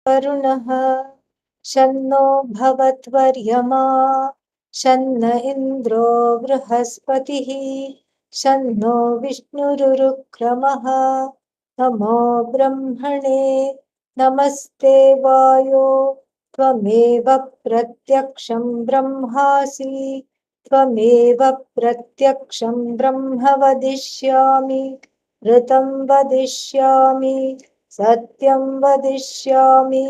वरुणः शन्नो भवत्वर्यमा शन्न इन्द्रो बृहस्पतिः शन्नो विष्णुरुक्रमः नमो ब्रह्मणे नमस्ते वायो त्वमेव प्रत्यक्षं ब्रह्मासि त्वमेव प्रत्यक्षं ब्रह्म वदिष्यामि ऋतं वदिष्यामि सत्यं वदिष्यामि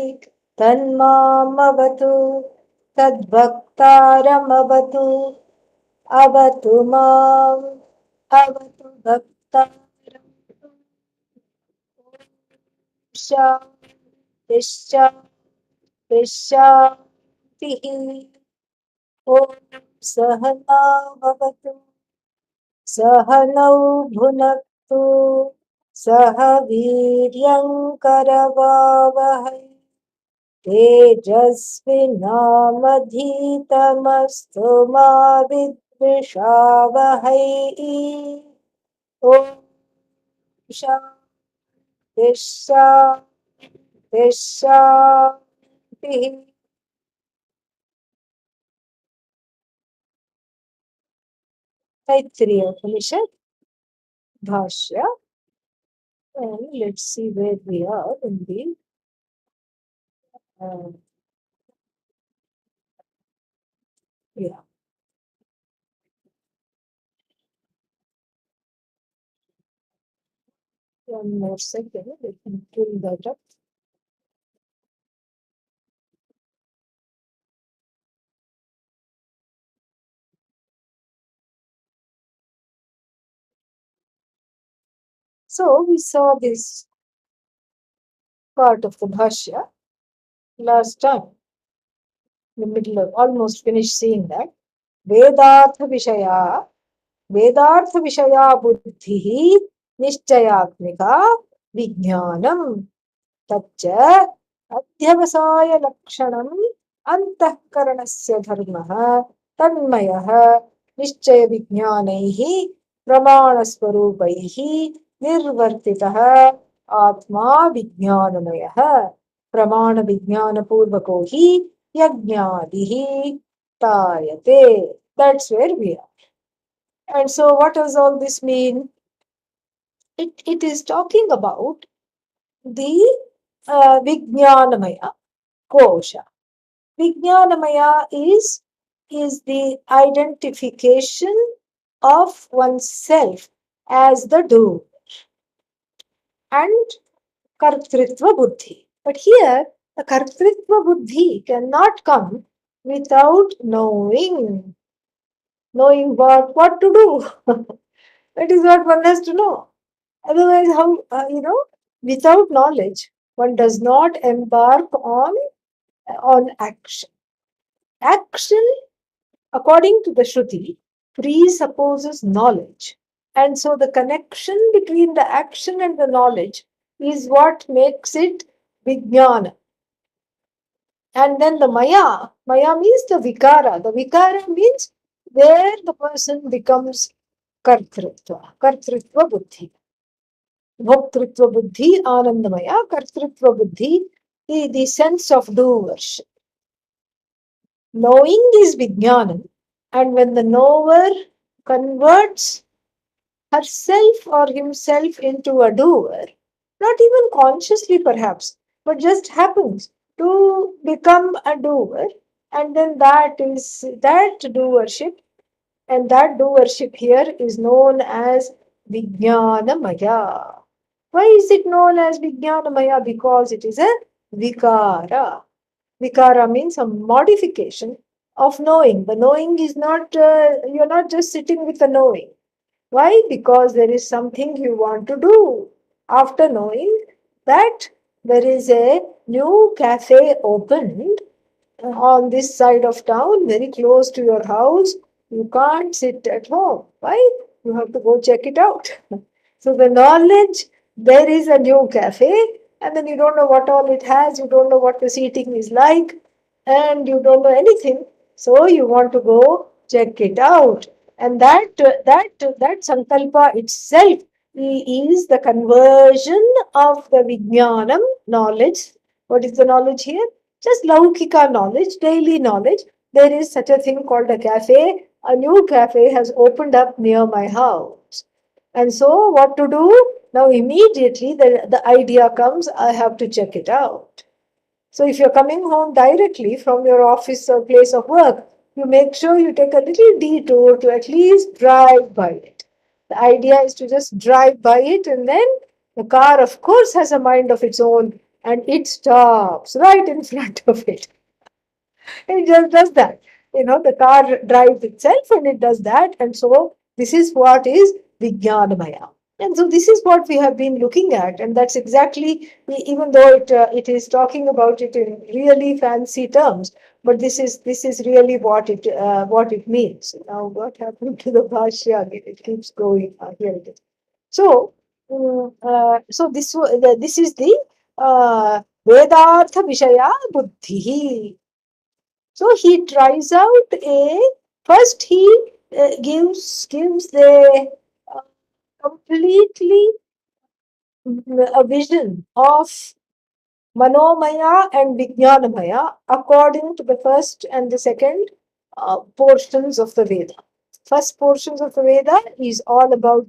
तन्मामवतु तद्भक्तारमवतु अवतु माम् अवतु भक्तारम् शान्तिः ॐ सहना भवतु सहनौ भुनक्तु सह वीर्यङ्करवावहै तेजस्विनामधीतमस्तु मा विद्विषावहै ॐ शान्तिः Taittiriya Upanishad, Bhashya, and let's see where we are in the yeah. One more second, let me pull that up. So we saw this part of the Bhashya last time, in the middle of almost finished seeing that. Vedartha Vishaya Buddhihi Nishchayatmika Vijnanam Taccha Adhyavasaya Lakshanam Antahkaranasya Dharmah Tanmayah Nishchaya Vijnanaihi Pramanaswarupaihi Nirvartitah Atma Vijnanamayah Pramana Vijnana Purvako hi Yajnadihi Tayate. That's where we are. And so what does all this mean? It is talking about the Vijnanamaya kosha. Vijnanamaya is the identification of oneself as the doer and kartritva buddhi. But here, the kartritva buddhi cannot come without knowing what to do. That is what one has to know. Otherwise, how, without knowledge, one does not embark on action. Action, according to the Shruti, presupposes knowledge. And so the connection between the action and the knowledge is what makes it Vijnana. And then the Maya means the Vikara. The Vikara means where the person becomes Kartritva Buddhi. Bhoktritva Buddhi, Anandamaya, Kartritva Buddhi, the sense of doership. Knowing is Vijnanam, and when the knower converts herself or himself into a doer, not even consciously perhaps, but just happens to become a doer, and then that doership, and that doership here is known as Vijnanamaya. Why is it known as Vijnanamaya? Because it is a Vikara. Vikara means a modification of knowing. The knowing is not, you're not just sitting with the knowing. Why? Because there is something you want to do. After knowing that there is a new cafe opened on this side of town, very close to your house, you can't sit at home. Why? You have to go check it out. So the knowledge, there is a new cafe, and then you don't know what all it has, you don't know what the seating is like, and you don't know anything. So you want to go check it out. And that sankalpa itself is the conversion of the Vijnanam knowledge What is the knowledge here? Just laukika knowledge, daily knowledge. There is such a thing called a cafe. A new cafe has opened up near my house. And so, what to do? Now, immediately the idea comes, I have to check it out. So, if you're coming home directly from your office or place of work, you make sure you take a little detour to at least drive by it. The idea is to just drive by it, and then the car, of course, has a mind of its own and it stops right in front of it. It just does that. The car drives itself and it does that. And so this is what is Vijnanamaya. And so this is what we have been looking at. And that's exactly, even though it is talking about it in really fancy terms, but this is really what it means. Now, what happened to the Bhashya? It keeps going. Here it is. So, this is the Vedartha Vishaya Buddhi. So he tries out first he gives the uh, completely a vision of Manomaya and Vijnanamaya according to the first and the second portions of the Veda. First portions of the Veda is all about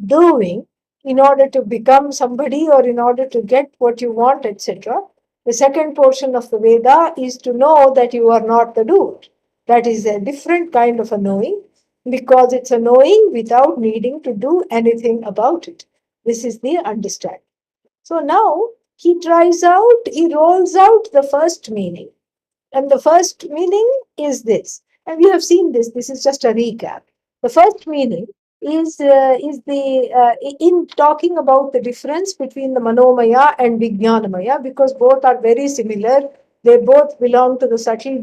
doing in order to become somebody or in order to get what you want, etc. The second portion of the Veda is to know that you are not the doer. That is a different kind of a knowing because it's a knowing without needing to do anything about it. This is the understanding. So now he rolls out the first meaning. And the first meaning is this. And we have seen this. This is just a recap. The first meaning is the in talking about the difference between the Manomaya and Vijnanamaya because both are very similar. They both belong to the subtle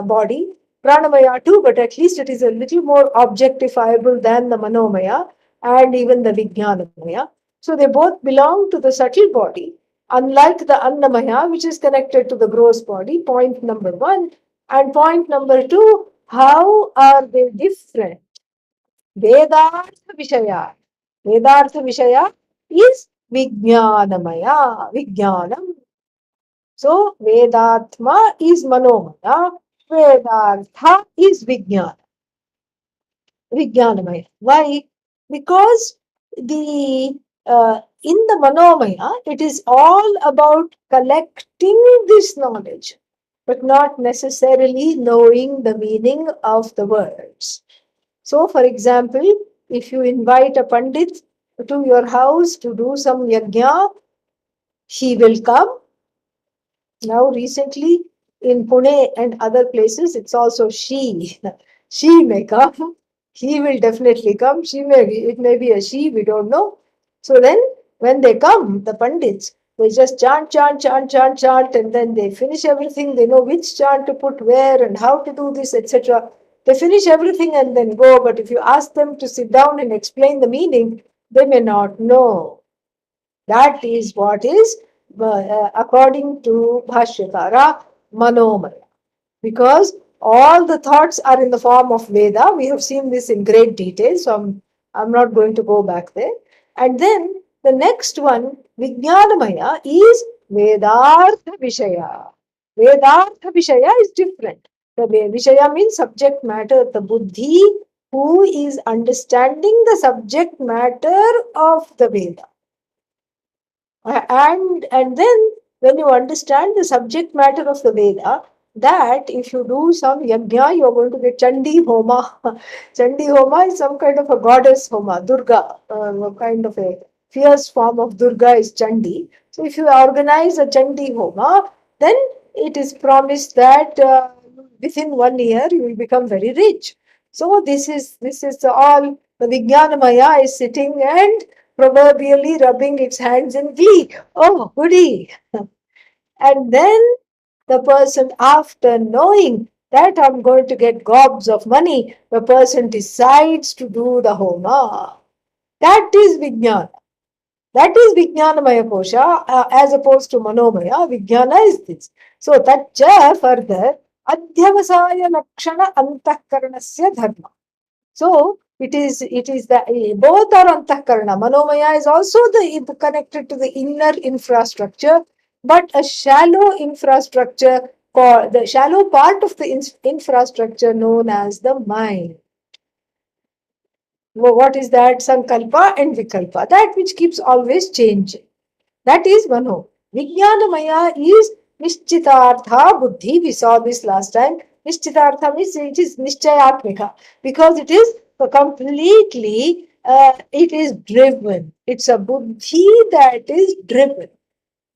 body. Pranamaya too, but at least it is a little more objectifiable than the Manomaya and even the Vijnanamaya. So they both belong to the subtle body unlike the Annamaya, which is connected to the gross body, point number one. And point number two, how are they different? Vedartha Vishaya. Vedartha Vishaya is Vijnanamaya, Vijnanam. So Vedatma is Manomaya, Vedartha is Vijnanamaya. Why? Because the in the Manomaya, it is all about collecting this knowledge, but not necessarily knowing the meaning of the words. So, for example, if you invite a Pandit to your house to do some yajna, he will come. Now, recently in Pune and other places, it's also she. She may come. He will definitely come. It may be a she, we don't know. So then, when they come, the Pandits, they just chant, chant, chant, chant, chant, and then they finish everything. They know which chant to put where and how to do this, etc. They finish everything and then go. But if you ask them to sit down and explain the meaning, they may not know. That is what is, according to Bhashyakara, Manomaya. Because all the thoughts are in the form of Veda. We have seen this in great detail, so I'm not going to go back there. And then the next one, Vijnanamaya, is Vedartha Vishaya. Vedartha Vishaya is different. The Vishaya means subject matter, the Buddhi who is understanding the subject matter of the Veda. And then when you understand the subject matter of the Veda, that if you do some yajna, you are going to get Chandi Homa. Chandi Homa is some kind of a goddess Homa, Durga, kind of a fierce form of Durga is Chandi. So if you organize a Chandi Homa, then it is promised that within 1 year you will become very rich. So this is all the Vijnanamaya is sitting and proverbially rubbing its hands in glee. Oh, goody! And then the person, after knowing that I'm going to get gobs of money, the person decides to do the homa. That is Vijnana. That is Vijnanamaya Kosha as opposed to Manomaya. Vijnana is this. So, Tacha further, Adhyavasaya Lakshana Antakaranasya Dharma. So it is the both are antahkarana. Manomaya is also the connected to the inner infrastructure. but a shallow infrastructure, called the shallow part of the infrastructure known as the mind. What is that? Sankalpa and Vikalpa, that which keeps always changing. That is Mano. Vijnanamaya is Nishchitartha Buddhi. We saw this last time. Nishchitartha means it is Nishchayatmika, because it is completely, it is driven. It's a Buddhi that is driven.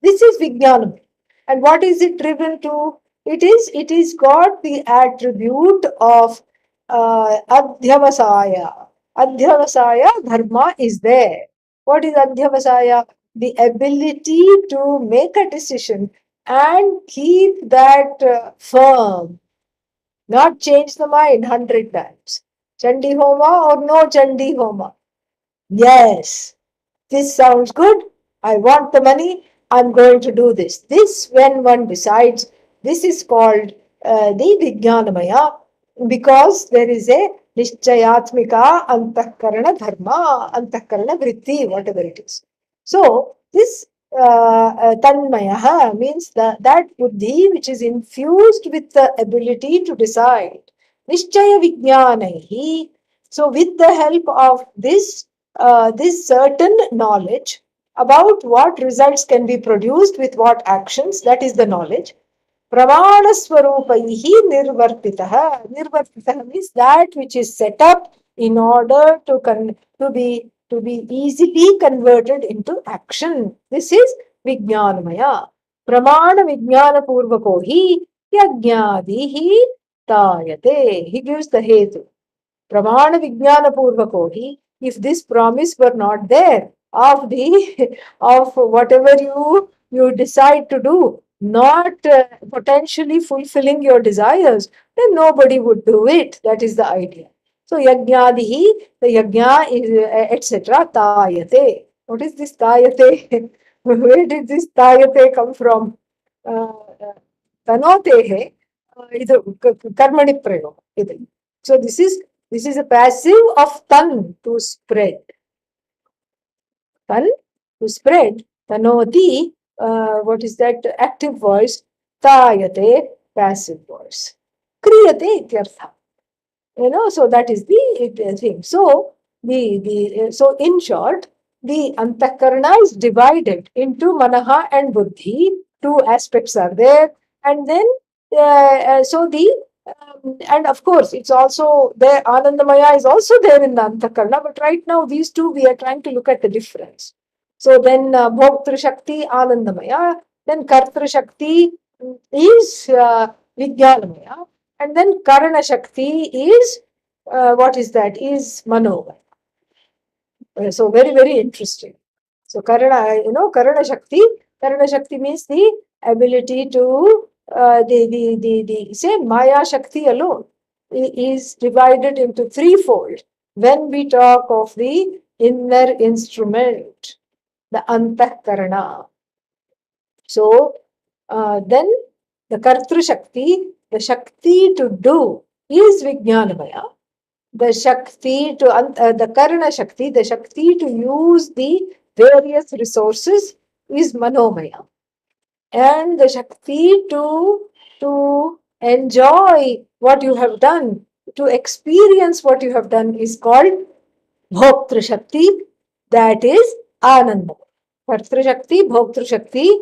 This is Vijnanam. And what is it driven to? It is got the attribute of Adhyavasaya. Adhyavasaya dharma is there. What is Adhyavasaya? The ability to make a decision and keep that firm, not change the mind 100 times. Chandi Homa or no Chandi Homa? Yes, this sounds good. I want the money. I'm going to do this. This, when one decides, this is called the Vijnanamaya, because there is a Nishchayatmika Antakarana Dharma, Antakarana Vritti, whatever it is. So, this Tanmayaha means that Buddhi which is infused with the ability to decide. Nishchaya Vijnanahi. So, with the help of this certain knowledge about what results can be produced with what actions, that is the knowledge. Pramanaswarupaihi nirvartitaha. Nirvartitaha means that which is set up in order to be easily converted into action. This is Vijnanamaya. Pramana Vijnana Purvako hi yajnadihi tayate. He gives the hetu. Pramana Vijnana Purvako hi. If this promise were not there of the of whatever you decide to do, not potentially fulfilling your desires, then nobody would do it. That is the idea. So yajnadihi, the yajna is etc. Tayate. What is this tayate? Where did this tayate come from? Tanote ಇದು ಕರ್ಮಣಿ ಪ್ರಯೋಗ ಇದು. So this is a passive of tan, to spread. Tan, to spread. Tanoti, what is that active voice? Tayate, passive voice. Kriyate ityartha. So that is the thing. So in short, the antakarana is divided into manaha and buddhi. Two aspects are there, and then and of course it's also there. Anandamaya is also there in the antakarana, but right now these two we are trying to look at the difference. So then bhoktru shakti anandamaya, then kartru shakti is vijnanamaya, and then karana shakti is what is that? Is mano. So very, very interesting. So karana shakti means the ability to the say maya shakti alone is divided into threefold when we talk of the inner instrument, the antahkarana. So then the kartru shakti, the shakti to do, is vijnanamaya. The shakti to the karana shakti, the shakti to use the various resources, is manomaya, and the shakti to enjoy what you have done, to experience what you have done, is called bhoktru shakti, that is ananda. Kartru shakti, bhoktru shakti,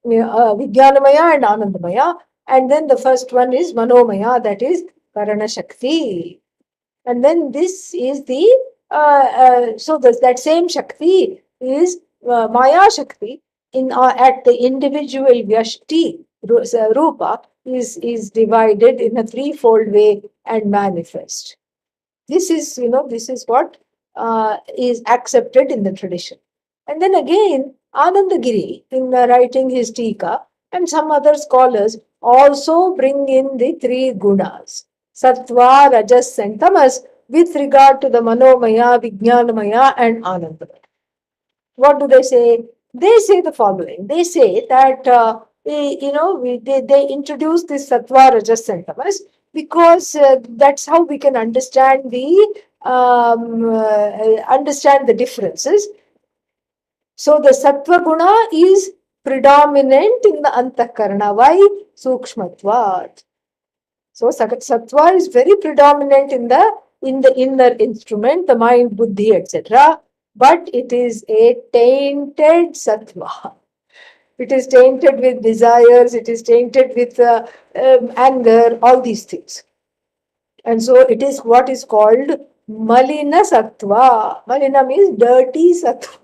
vijnanamaya and anandamaya, and then the first one is manomaya, that is karana shakti. And then this is the so that same shakti is maya shakti in at the individual vyashti rupa is divided in a threefold way and manifest. This is what is accepted in the tradition. And then again, Anandagiri, in writing his Tika, and some other scholars also bring in the three gunas, Sattva, Rajas, and Tamas, with regard to the Manomaya, Vijnanamaya, and Anandamaya. What do they say? They say the following. They say that, they introduce this Sattva, Rajas, and Tamas because that's how we can understand the differences. So the Sattva Guna is predominant in the Antakarana. Why? Sukshmatvat. So sattva is very predominant in the inner instrument, the mind, buddhi, etc. But it is a tainted sattva. It is tainted with desires. It is tainted with anger. All these things, and so it is what is called malina sattva. Malina means dirty sattva.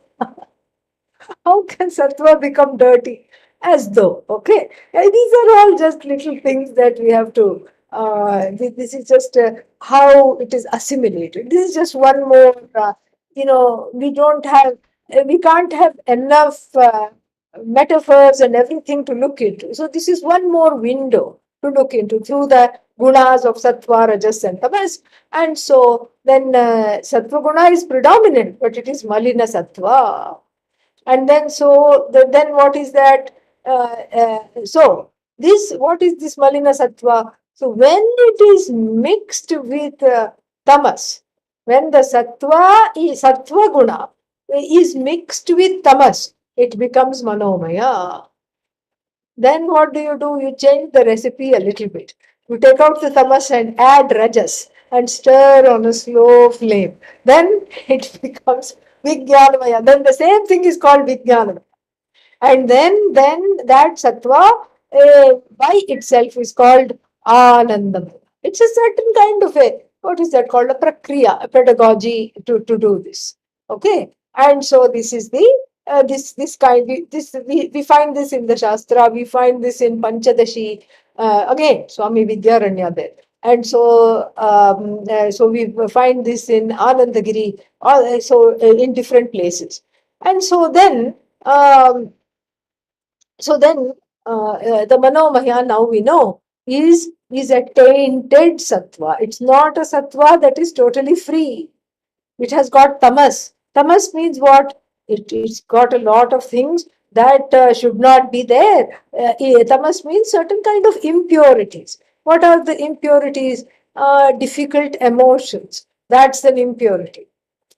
How can sattva become dirty? As though, okay. These are all just little things that we have to, this is just how it is assimilated. This is just one more, we don't have, we can't have enough metaphors and everything to look into. So this is one more window to look into through the gunas of sattva, rajas and tamas. And so then sattva guna is predominant, but it is malina sattva. And then then what is that so this what is this malina sattva? So when it is mixed with tamas, when the sattva guna is mixed with tamas, it becomes manomaya. Then what do? You change the recipe a little bit. You take out the tamas and add rajas and stir on a slow flame. Then it becomes Vijnanamaya. Then the same thing is called Vijnanamaya. And then that sattva by itself is called Anandamaya. It's a certain kind of what is that called? A prakriya, a pedagogy to do this. Okay. And so this is the this kind we find this in the Shastra, we find this in Panchadashi, again Swami Vidyaranya there. And so we find this in Anandagiri, in different places. And um, so then the Manomaya, now we know, is a tainted sattva. It's not a sattva that is totally free. It has got tamas. Tamas means what? It's got a lot of things that should not be there. Tamas means certain kind of impurities. What are the impurities? Difficult emotions. That's an impurity.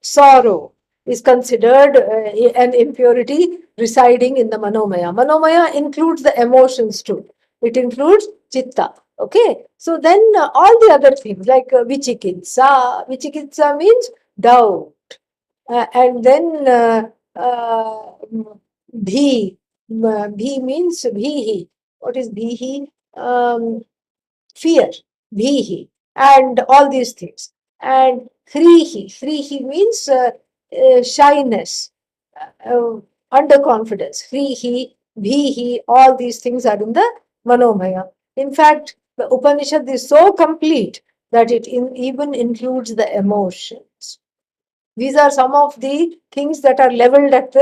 Sorrow is considered an impurity residing in the manomaya. Manomaya includes the emotions too. It includes chitta. Okay. So then all the other things like vichikitsa. Vichikitsa means doubt. And then bhi. Bhi means bhihi. What is bhihi? Fear. Bhihi. And all these things. And hrihi. Hrihi means shyness, underconfidence. Hrihi, bhihi, all these things are in the manomaya. In fact, the Upanishad is so complete that it even includes the emotions. These are some of the things that are leveled at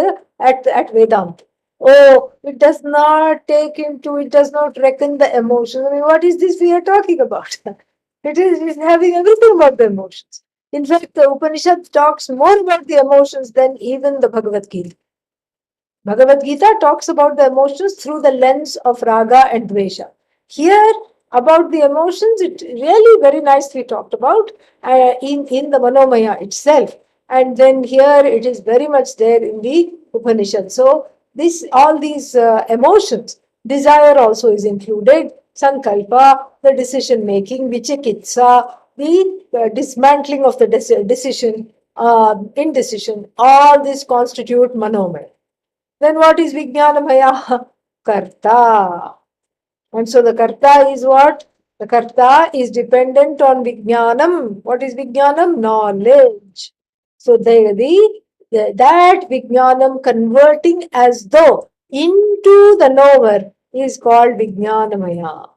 Vedanta. Oh, it does not it does not reckon the emotions. I mean, what is this we are talking about? It's having everything about the emotions. In fact, the Upanishad talks more about the emotions than even the Bhagavad Gita. Bhagavad Gita talks about the emotions through the lens of raga and dvesha. Here, about the emotions, it really very nicely talked about in the Manomaya itself. And then here it is very much there in the Upanishad. So all these emotions, desire also is included, sankalpa, the decision making, vichikitsa, the dismantling of the decision, indecision, all this constitute manomaya. Then what is Vijnanamaya? Karta. And so the Karta is what? The Karta is dependent on Vijnanam. What is Vijnanam? Knowledge. So that Vijnanam converting as though into the knower is called Vijnanamaya.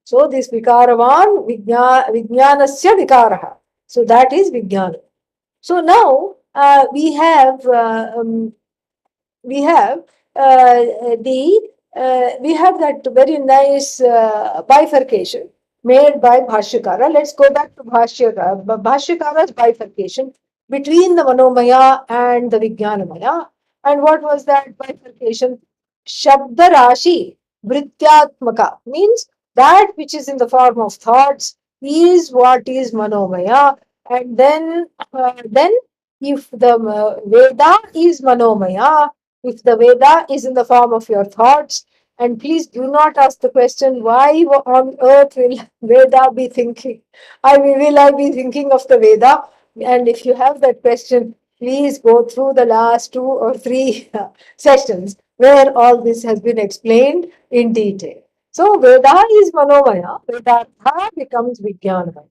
So this Vikaravan, Vijnanasya Vikaraha. So that is Vijnanam. So now we have we have that very nice bifurcation made by Bhashyakara. Let's go back to Bhashyakara's bifurcation between the Manomaya and the Vijnanamaya. And what was that bifurcation? Shabda Rashi Vrityatmaka means that which is in the form of thoughts is what is Manomaya. And then if the Veda is Manomaya, If the Veda is in the form of your thoughts, and please do not ask the question, why on earth will Veda be thinking? Will I be thinking of the Veda? And if you have that question, please go through the last 2 or 3 sessions where all this has been explained in detail. So Veda is Manomaya, Vedartha becomes Vijnanamaya.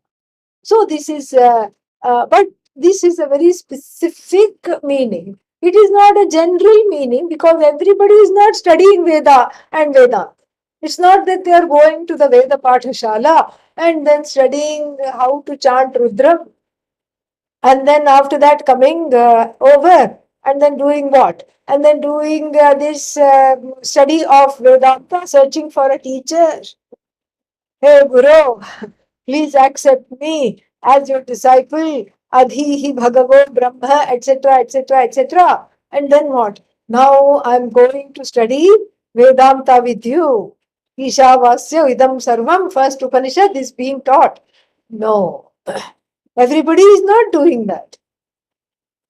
So but this is a very specific meaning. It is not a general meaning because everybody is not studying Veda and Vedanta. It's not that they are going to the Veda Pathashala and then studying how to chant Rudra and then after that coming over and then doing what? And then doing this study of Vedanta, searching for a teacher. Hey, Guru, please accept me as your disciple. Adhihi Bhagavo Brahma, etc., etc., etc. And then what? Now I'm going to study Vedanta with you. Ishavasya idam sarvam, first Upanishad is being taught. No, everybody is not doing that.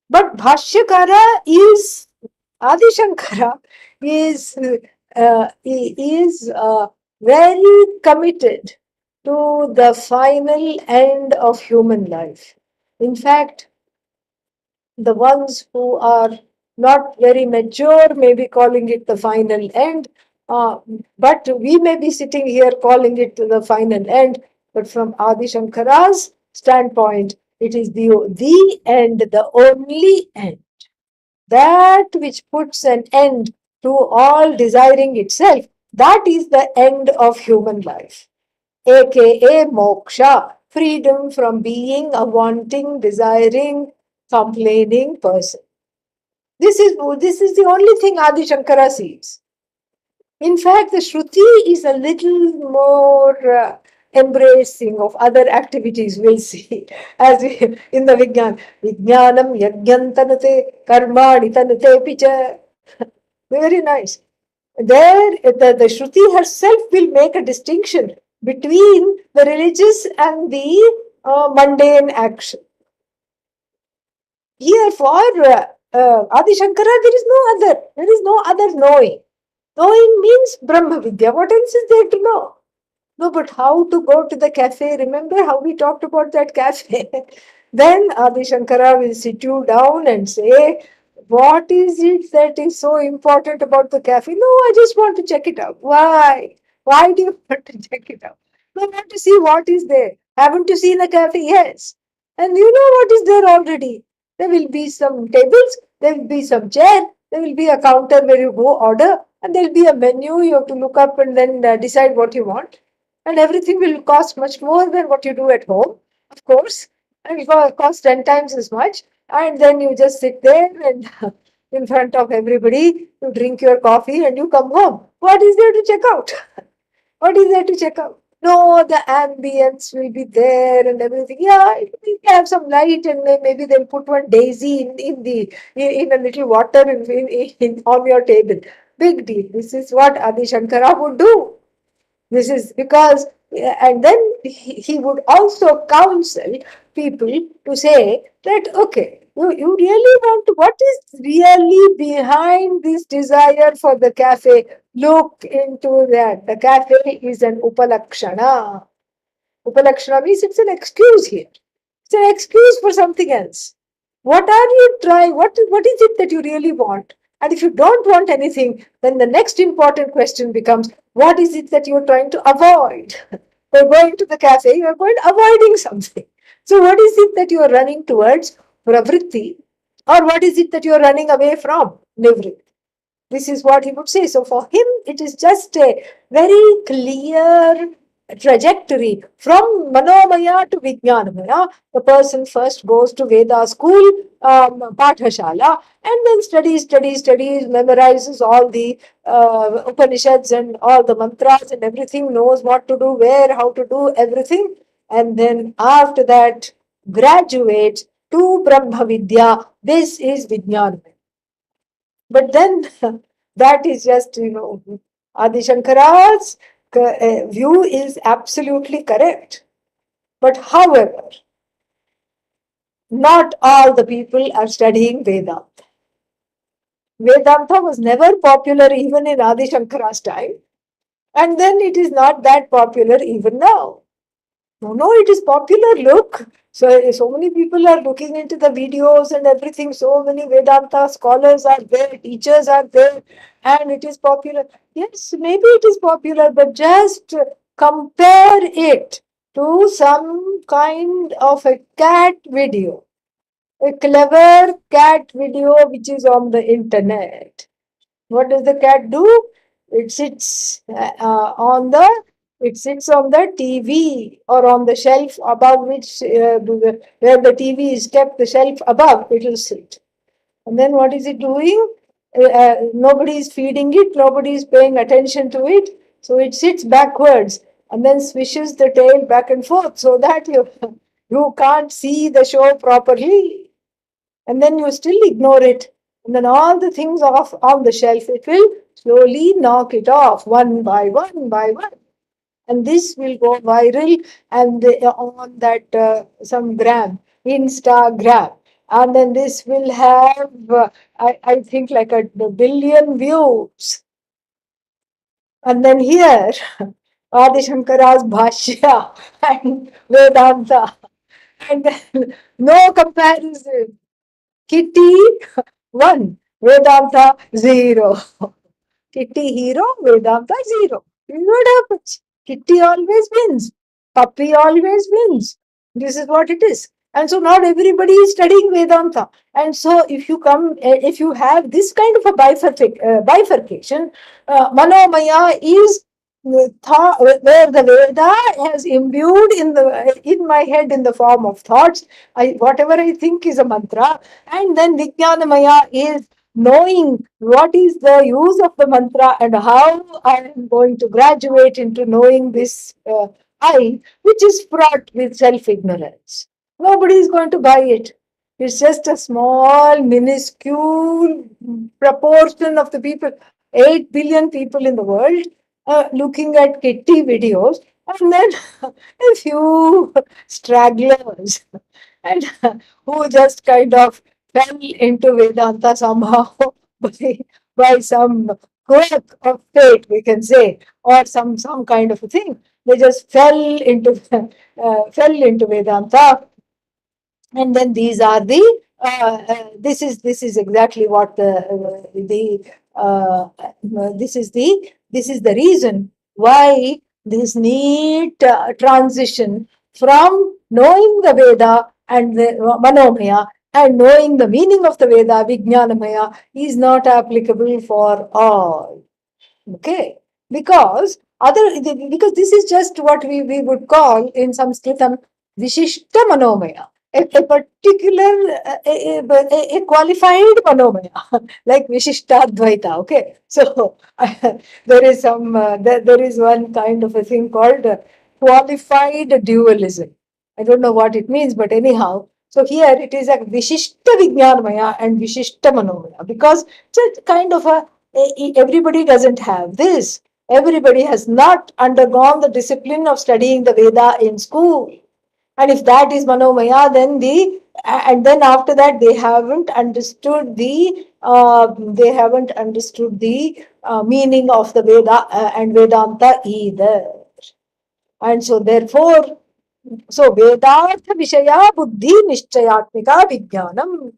But Bhashyakara is Adi Shankara is very committed to the final end of human life. In fact, the ones who are not very mature may be calling it the final end, uh, but we may be sitting here calling it the final end. But from Adi Shankara's standpoint, it is the end, the only end, that which puts an end to all desiring itself. That is the end of human life, aka moksha, freedom from being a wanting, desiring, complaining person. This is the only thing Adi Shankara sees. In fact, the Shruti is a little more embracing of other activities, we'll see, as we, in the Vijnana. Vijnanam yajnantanate karmani tanate picha. Very nice. There, the Shruti herself will make a distinction between the religious and the mundane action. Here, for Adi Shankara, there is no other knowing. Knowing means Brahma Vidya. What else is there to know? No, but how to go to the cafe? Remember how we talked about that cafe? Then Adi Shankara will sit you down and say, what is it that is so important about the cafe? No, I just want to check it out. Why? Why do you want to check it out? No, I want to see what is there. Haven't you seen a cafe? Yes. And you know what is there already. There will be some tables, there will be some chair, there will be a counter where you go order, and there will be a menu. You have to look up and then decide what you want. And everything will cost much more than what you do at home, of course. And it will cost 10 times as much. And then you just sit there and in front of everybody, you drink your coffee and you come home. What is there to check out? What is there to check out? No, the ambience will be there and everything. Yeah, it will have some light and maybe they'll put one daisy in a little water on your table. Big deal. This is what Adi Shankara would do. This is because, and then he would also counsel people to say that, okay, you really want to, what is really behind this desire for the cafe? Look into that. The cafe is an upalakshana. Upalakshana means it's an excuse here. It's an excuse for something else. What are you trying? What is it that you really want? And if you don't want anything, then the next important question becomes, what is it that you're trying to avoid? By going to the cafe, you are avoiding something. So what is it that you are running towards? Pravritti. Or what is it that you are running away from? Nivritti. This is what he would say. So for him, it is just a very clear trajectory from Manomaya to Vijnanamaya. The person first goes to Veda school, Pathashala, and then studies, memorizes all the Upanishads and all the mantras and everything, knows what to do, where, how to do everything. And then after that, graduates to Brahma Vidya. This is Vijnanamaya. But then that is just, Adi Shankara's view is absolutely correct. But however, not all the people are studying Vedanta. Vedanta was never popular even in Adi Shankara's time, and then it is not that popular even now. No, no, it is popular. Look, so many people are looking into the videos and everything. So many Vedanta scholars are there, teachers are there, and it is popular. Yes, maybe it is popular, but just compare it to some kind of a cat video, a clever cat video which is on the internet. What does the cat do? It sits it sits on the TV or on the shelf above which where the TV is kept. The shelf above it will sit. And then what is it doing? Nobody is feeding it. Nobody is paying attention to it. So it sits backwards and then swishes the tail back and forth so that you can't see the show properly, and then you still ignore it. And then all the things off on the shelf, it will slowly knock it off one by one by one. And this will go viral and on that some Instagram. And then this will have, I think, like a billion views. And then here, Adi Shankara's Bhashya and Vedanta. And then no comparison. Kitty 1, Vedanta 0. Kitty hero, Vedanta 0. This is what happens. Kitty always wins. Puppy always wins. This is what it is. And so not everybody is studying Vedanta. And so if you have this kind of a bifurcation, Manomaya is where the Veda has imbued in my head in the form of thoughts. Whatever I think is a mantra, and then Vijnanamaya is knowing what is the use of the mantra and how I am going to graduate into knowing this which is fraught with self ignorance. Nobody is going to buy it. It's just a small, minuscule proportion of the people, 8 billion people in the world, looking at kitty videos, and then a few stragglers and who just kind of fell into Vedanta somehow by some quirk of fate, we can say, or some kind of a thing. They just fell into Vedanta, and then these are the this is exactly what this is the reason why this neat transition from knowing the Veda and the Manomaya and knowing the meaning of the Veda, Vijnanamaya, is not applicable for all. Okay, because because this is just what we would call in Sanskritam Vishishta Manomaya, a particular, a qualified Manomaya, like Vishishtadvaita. Okay, so there is there is one kind of a thing called qualified dualism. I don't know what it means, but anyhow, so here it is a Vishishta Vijnanamaya and Vishishta Manomaya, because it's a kind of a everybody doesn't have this. Everybody has not undergone the discipline of studying the Veda in school. And if that is Manomaya, then and then after that they haven't understood the meaning of the Veda and Vedanta either. And so therefore, so Vedartha Vishaya Buddhi Nishchayatmika Vijnanam.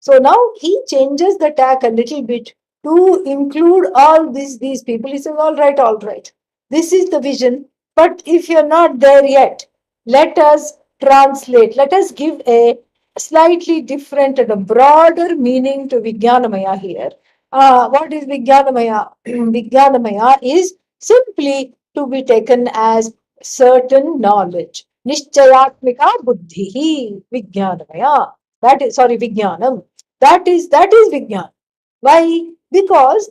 So now he changes the tack a little bit to include all these people. He says, all right, all right. This is the vision. But if you're not there yet, let us translate. Let us give a slightly different and a broader meaning to Vijnanamaya here. What is Vijnanamaya? Vijnanamaya is simply to be taken as certain knowledge. Nishchayatmika buddhi Vijnanamaya. That is, sorry, Vijnanam. That is Vijnan. Why? Because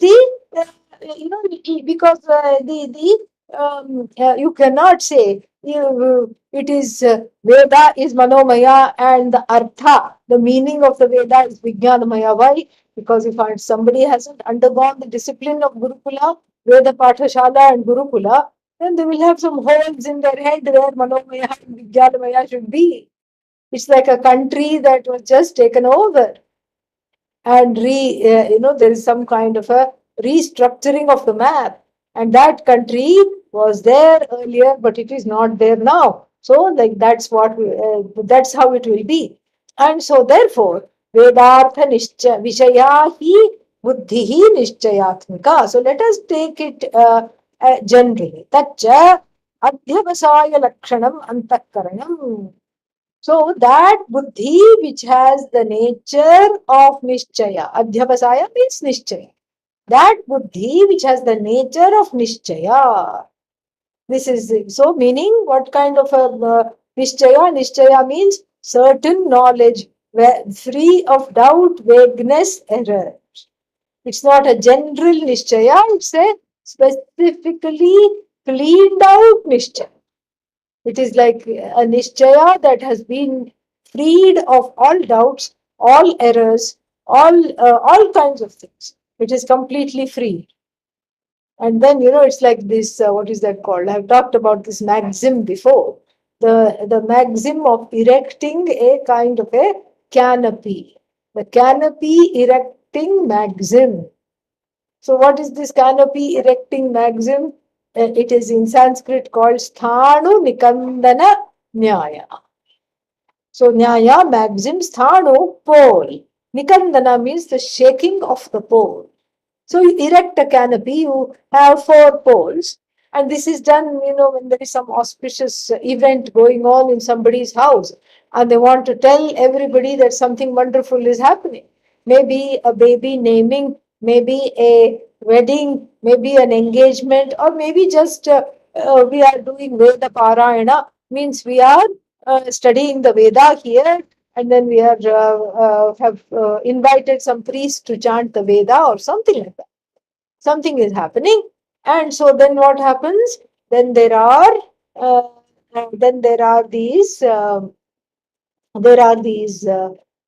because you cannot say it is Veda is Manomaya and the Artha, the meaning of the Veda is Vijnanamaya. Why? Because if somebody hasn't undergone the discipline of Gurukula, Veda Pathashala and Gurukula, then they will have some holes in their head where Manomaya and Vijnanamaya should be. It's like a country that was just taken over. and there is some kind of a restructuring of the map, and that country was there earlier but it is not there now. So like that's how it will be. And so therefore vedartha vishaya hi buddhi hi nishchayatmika. So let us take it generally. Tacha adhyavasaya lakshanam antakaranam. So that buddhi which has the nature of nishchaya, adhyavasaya means nishchaya. That buddhi which has the nature of nishchaya. This is so meaning what kind of a nishchaya? Nishchaya means certain knowledge, free of doubt, vagueness, error. It's not a general nishchaya, it's a specifically cleaned out nishchaya. It is like a nishchaya that has been freed of all doubts, all errors, all kinds of things. It is completely free. And then it's like this. What is that called? I have talked about this maxim before. The maxim of erecting a kind of a canopy. The canopy erecting maxim. So, what is this canopy erecting maxim? It is in Sanskrit called Sthanu Nikandana Nyaya. So, Nyaya maxim, Sthanu, pole. Nikandana means the shaking of the pole. So, you erect a canopy, you have 4 poles, and this is done, when there is some auspicious event going on in somebody's house, and they want to tell everybody that something wonderful is happening. Maybe a baby naming, maybe a wedding, maybe an engagement, or maybe just we are doing Veda Parayana, means we are studying the Veda here, and then we are have invited some priest to chant the Veda or something like that. Something is happening, and so then what happens? Then there are uh, these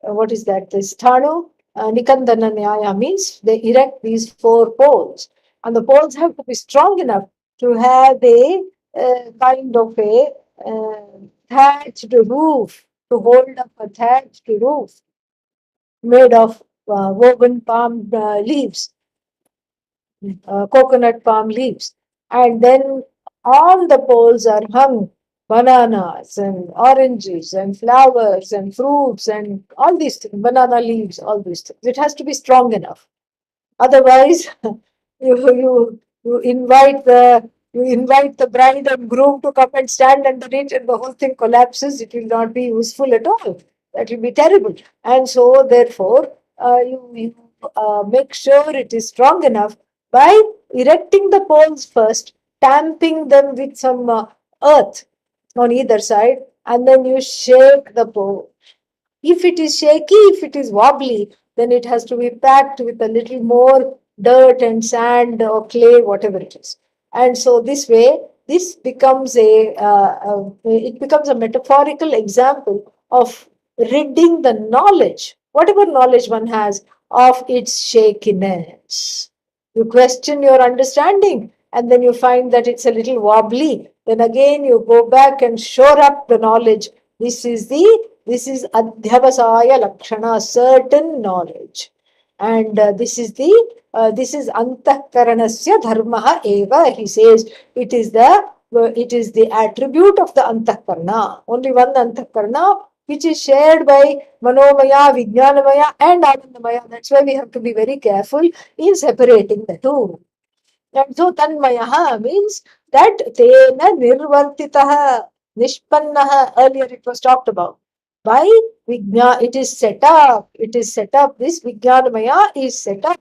what is that? This Thanu Nikandana Nyaya means they erect these 4 poles, and the poles have to be strong enough to have a kind of a thatched roof, to hold up a thatched roof made of woven palm leaves, coconut palm leaves. And then on the poles are hung bananas and oranges and flowers and fruits and all these things, banana leaves, all these things. It has to be strong enough. Otherwise, you invite the bride and groom to come and stand underneath, and the whole thing collapses. It will not be useful at all. That will be terrible. And so, therefore, you make sure it is strong enough by erecting the poles first, tamping them with some earth on either side, and then you shake the pole. If it is shaky, if it is wobbly, then it has to be packed with a little more dirt and sand or clay, whatever it is. And so this way, this becomes it becomes a metaphorical example of ridding the knowledge, whatever knowledge one has, of its shakiness. You question your understanding, and then you find that it's a little wobbly. Then again, you go back and shore up the knowledge. This is adhyavasaya lakshana, certain knowledge, and this is antakaranasya dharma eva. He says it is the attribute of the antakarana. Only one antakarana, which is shared by manomaya, vijnanamaya, and anandamaya. That's why we have to be very careful in separating the two. And so tanmayaha means that tena nirvartitaha, nishpannaha, earlier it was talked about. By Vijna, it is set up, this Vijnanamaya is set up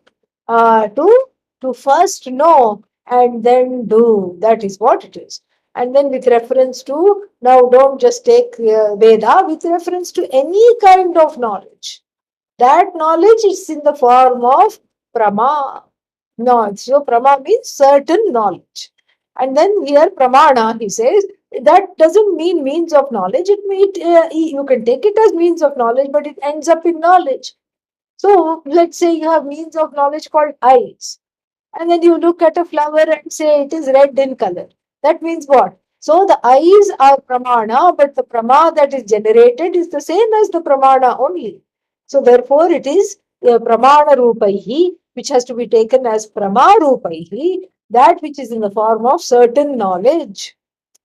to first know and then do. That is what it is. And then with reference to, now don't just take Veda, with reference to any kind of knowledge. That knowledge is in the form of Prama. No, so Prama means certain knowledge. And then here Pramana, he says, that doesn't mean means of knowledge. You can take it as means of knowledge, but it ends up in knowledge. So let's say you have means of knowledge called eyes. And then you look at a flower and say it is red in color. That means what? So the eyes are Pramana, but the Prama that is generated is the same as the Pramana only. So therefore it is pramana rupaihi, which has to be taken as prama rupaihi, that which is in the form of certain knowledge.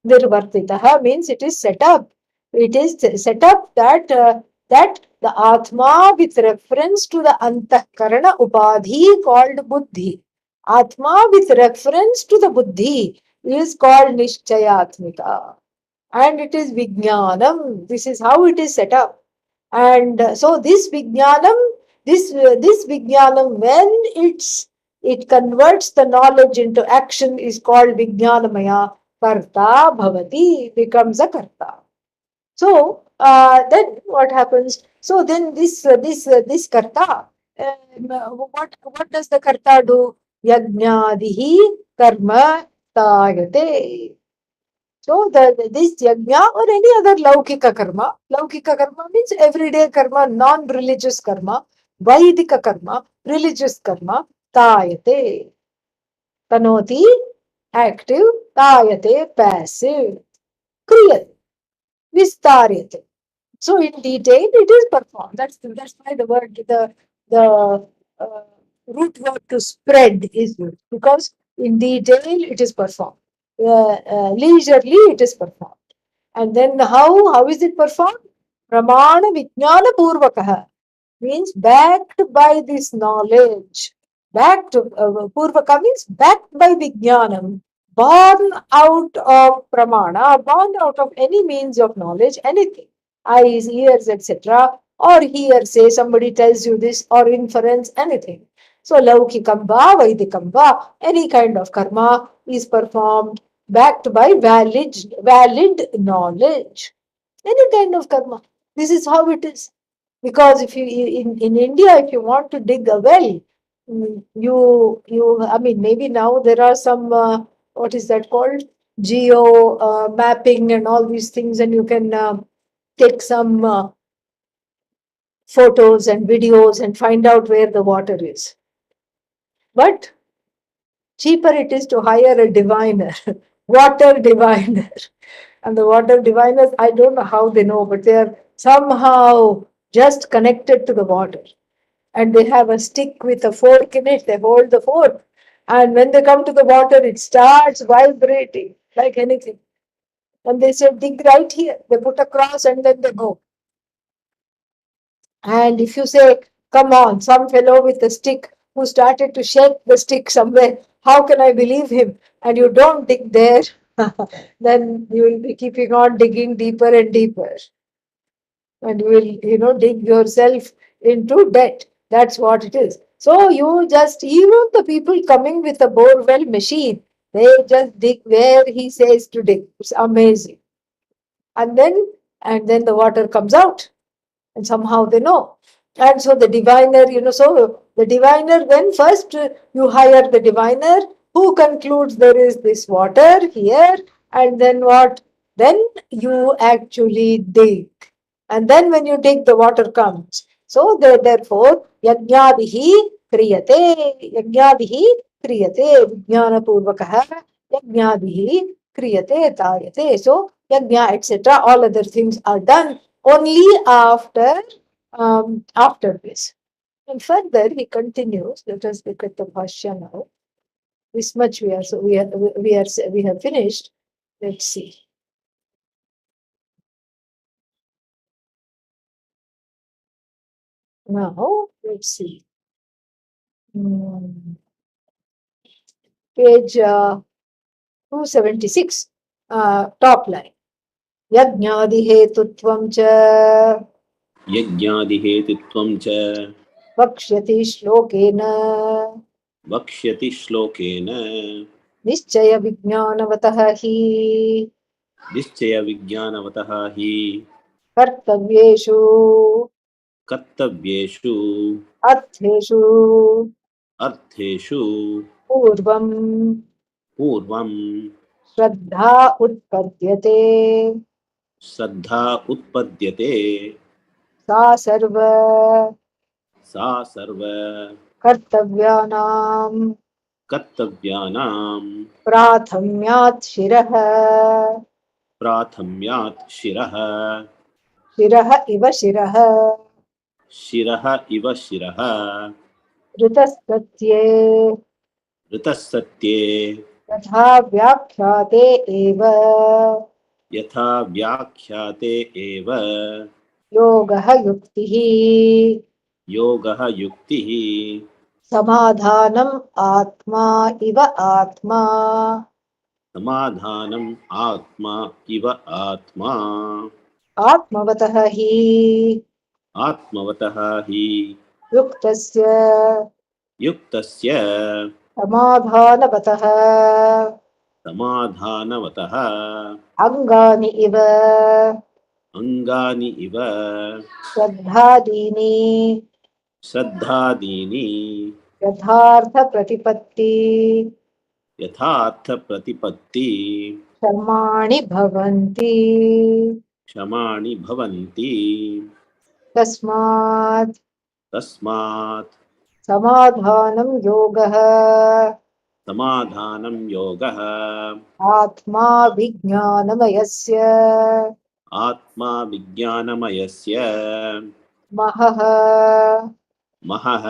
Nirvartitaha means it is set up. It is set up that that the Atma with reference to the Antahkarana Upadhi called Buddhi. Atma with reference to the Buddhi is called Nishchayatmika. And it is Vijnanam. This is how it is set up. And so this Vijnanam, this Vijnanam, when it converts the knowledge into action, is called Vijnanamaya. Karta bhavati, becomes a karta. So then what happens? So then this karta, what does the karta do? Yajnadihi karma tayate. So this yajna or any other laukika karma means everyday karma, non-religious karma, vaidika karma, religious karma, tayate. Tanoti, active, tayate, passive, kriyate, vistaryate. So in detail, it is performed. That's why the uh, root word to spread is used, because in detail it is performed. Leisurely it is performed. And then how is it performed? Pramana Vijnana Purvakaha means backed by this knowledge. Backed, Purvaka means backed by Vijnanam, born out of Pramana, born out of any means of knowledge, anything, eyes, ears, etc. Or hearsay, somebody tells you this, or inference, anything. So, Laukikamba, Vaidikamba, any kind of karma is performed backed by valid knowledge. Any kind of karma. This is how it is. Because if you in India, if you want to dig a well, you I mean maybe now there are some what is that called, geo mapping and all these things, and you can take some photos and videos and find out where the water is. But cheaper it is to hire a diviner, water diviner. And the water diviners, I don't know how they know, but they are somehow just connected to the water. And they have a stick with a fork in it, they hold the fork. And when they come to the water, it starts vibrating like anything. And they say, dig right here. They put a cross and then they go. And if you say, come on, some fellow with a stick who started to shake the stick somewhere, how can I believe him? And you don't dig there, then you will be keeping on digging deeper and deeper. And you will, dig yourself into debt. That's what it is. So you just, even the people coming with a borewell machine, they just dig where he says to dig. It's amazing. And then the water comes out, and somehow they know. And so the diviner, so the diviner, when first you hire the diviner who concludes there is this water here, and then what? Then you actually dig. And then when you dig, the water comes. So therefore, yajnadihi kriyate, vijnana purvakaha, yajnadihi kriyate tayate. So yajna, etc., all other things are done only after this. And further, he continues. Let us look at the Bhashya now. This much we have finished. Let's see. Now, let's see. Page 276, top line. Yajnadihetutvam cha यज्ञादिहेतुत्वं च vakshati shlokena वक्ष्यति श्लोकेन nischaya vijnanavatah hi निश्चयविज्ञानवतः हि kartavyeshu कर्तव्येषु अर्थेषु अर्थेषु पूर्वं पूर्वं श्रद्धा उत्पद्यते श्रद्धा उत्पद्यते सा सर्व सा सर्व कर्तव्यानां कर्तव्यानां प्राथम्यात् शिरः प्राथम्यात् शिरः शिरः इव शिरः शिरः इव शिरः ऋतस्तत्ये ऋतः सत्ये तथा व्याख्याते एव यथा व्याख्याते एव योगः युक्तिः योगः युक्तिः समाधानम् आत्मा इव आत्मा समाधानम् आत्मा इव आत्मा आत्मवतः हि आत्मवतः हि युक्तस्य युक्तस्य समाधानवतः समाधानवतः अङ्गानि इव अङ्गानि इव श्रद्धादीनि श्रद्धादीनि यथार्थप्रतिपत्ति यथार्थप्रतिपत्ति कर्माणि भवन्ति क्षमाणि भवन्ति तस्मात् तस्मात् समाधानं योगः समाधानं योगः आत्मा विज्ञानमयस्य आत्मा विज्ञानमयस्य महः महः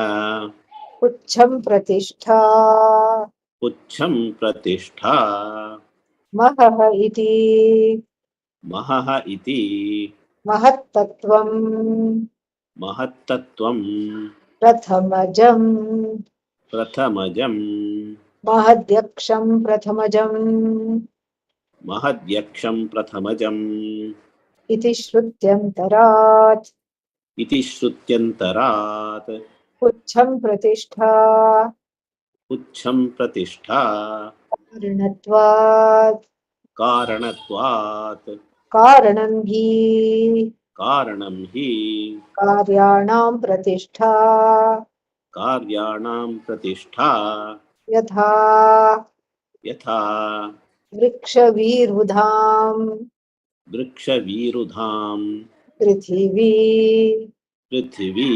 पुच्छं प्रतिष्ठा पुच्छं प्रतिष्ठा महः इति महः इति महत्तत्त्वं महत्तत्त्वं प्रथमजं प्रथमजं महद्यक्षं प्रथमजम् महद्यक्षं प्रथमजम् इति श्रुत्यन्तरात् इति श्रुत्यन्तरात् पुच्छं प्रतिष्ठा पुच्छं प्रतिष्ठा कारणत्वात् कारणत्वात् कारणं हि कारणं हि कार्याणां प्रतिष्ठा कार्याणां प्रतिष्ठा यथा यथा वृक्षवीरुधां वृक्षवीरुधां पृथिवी पृथिवी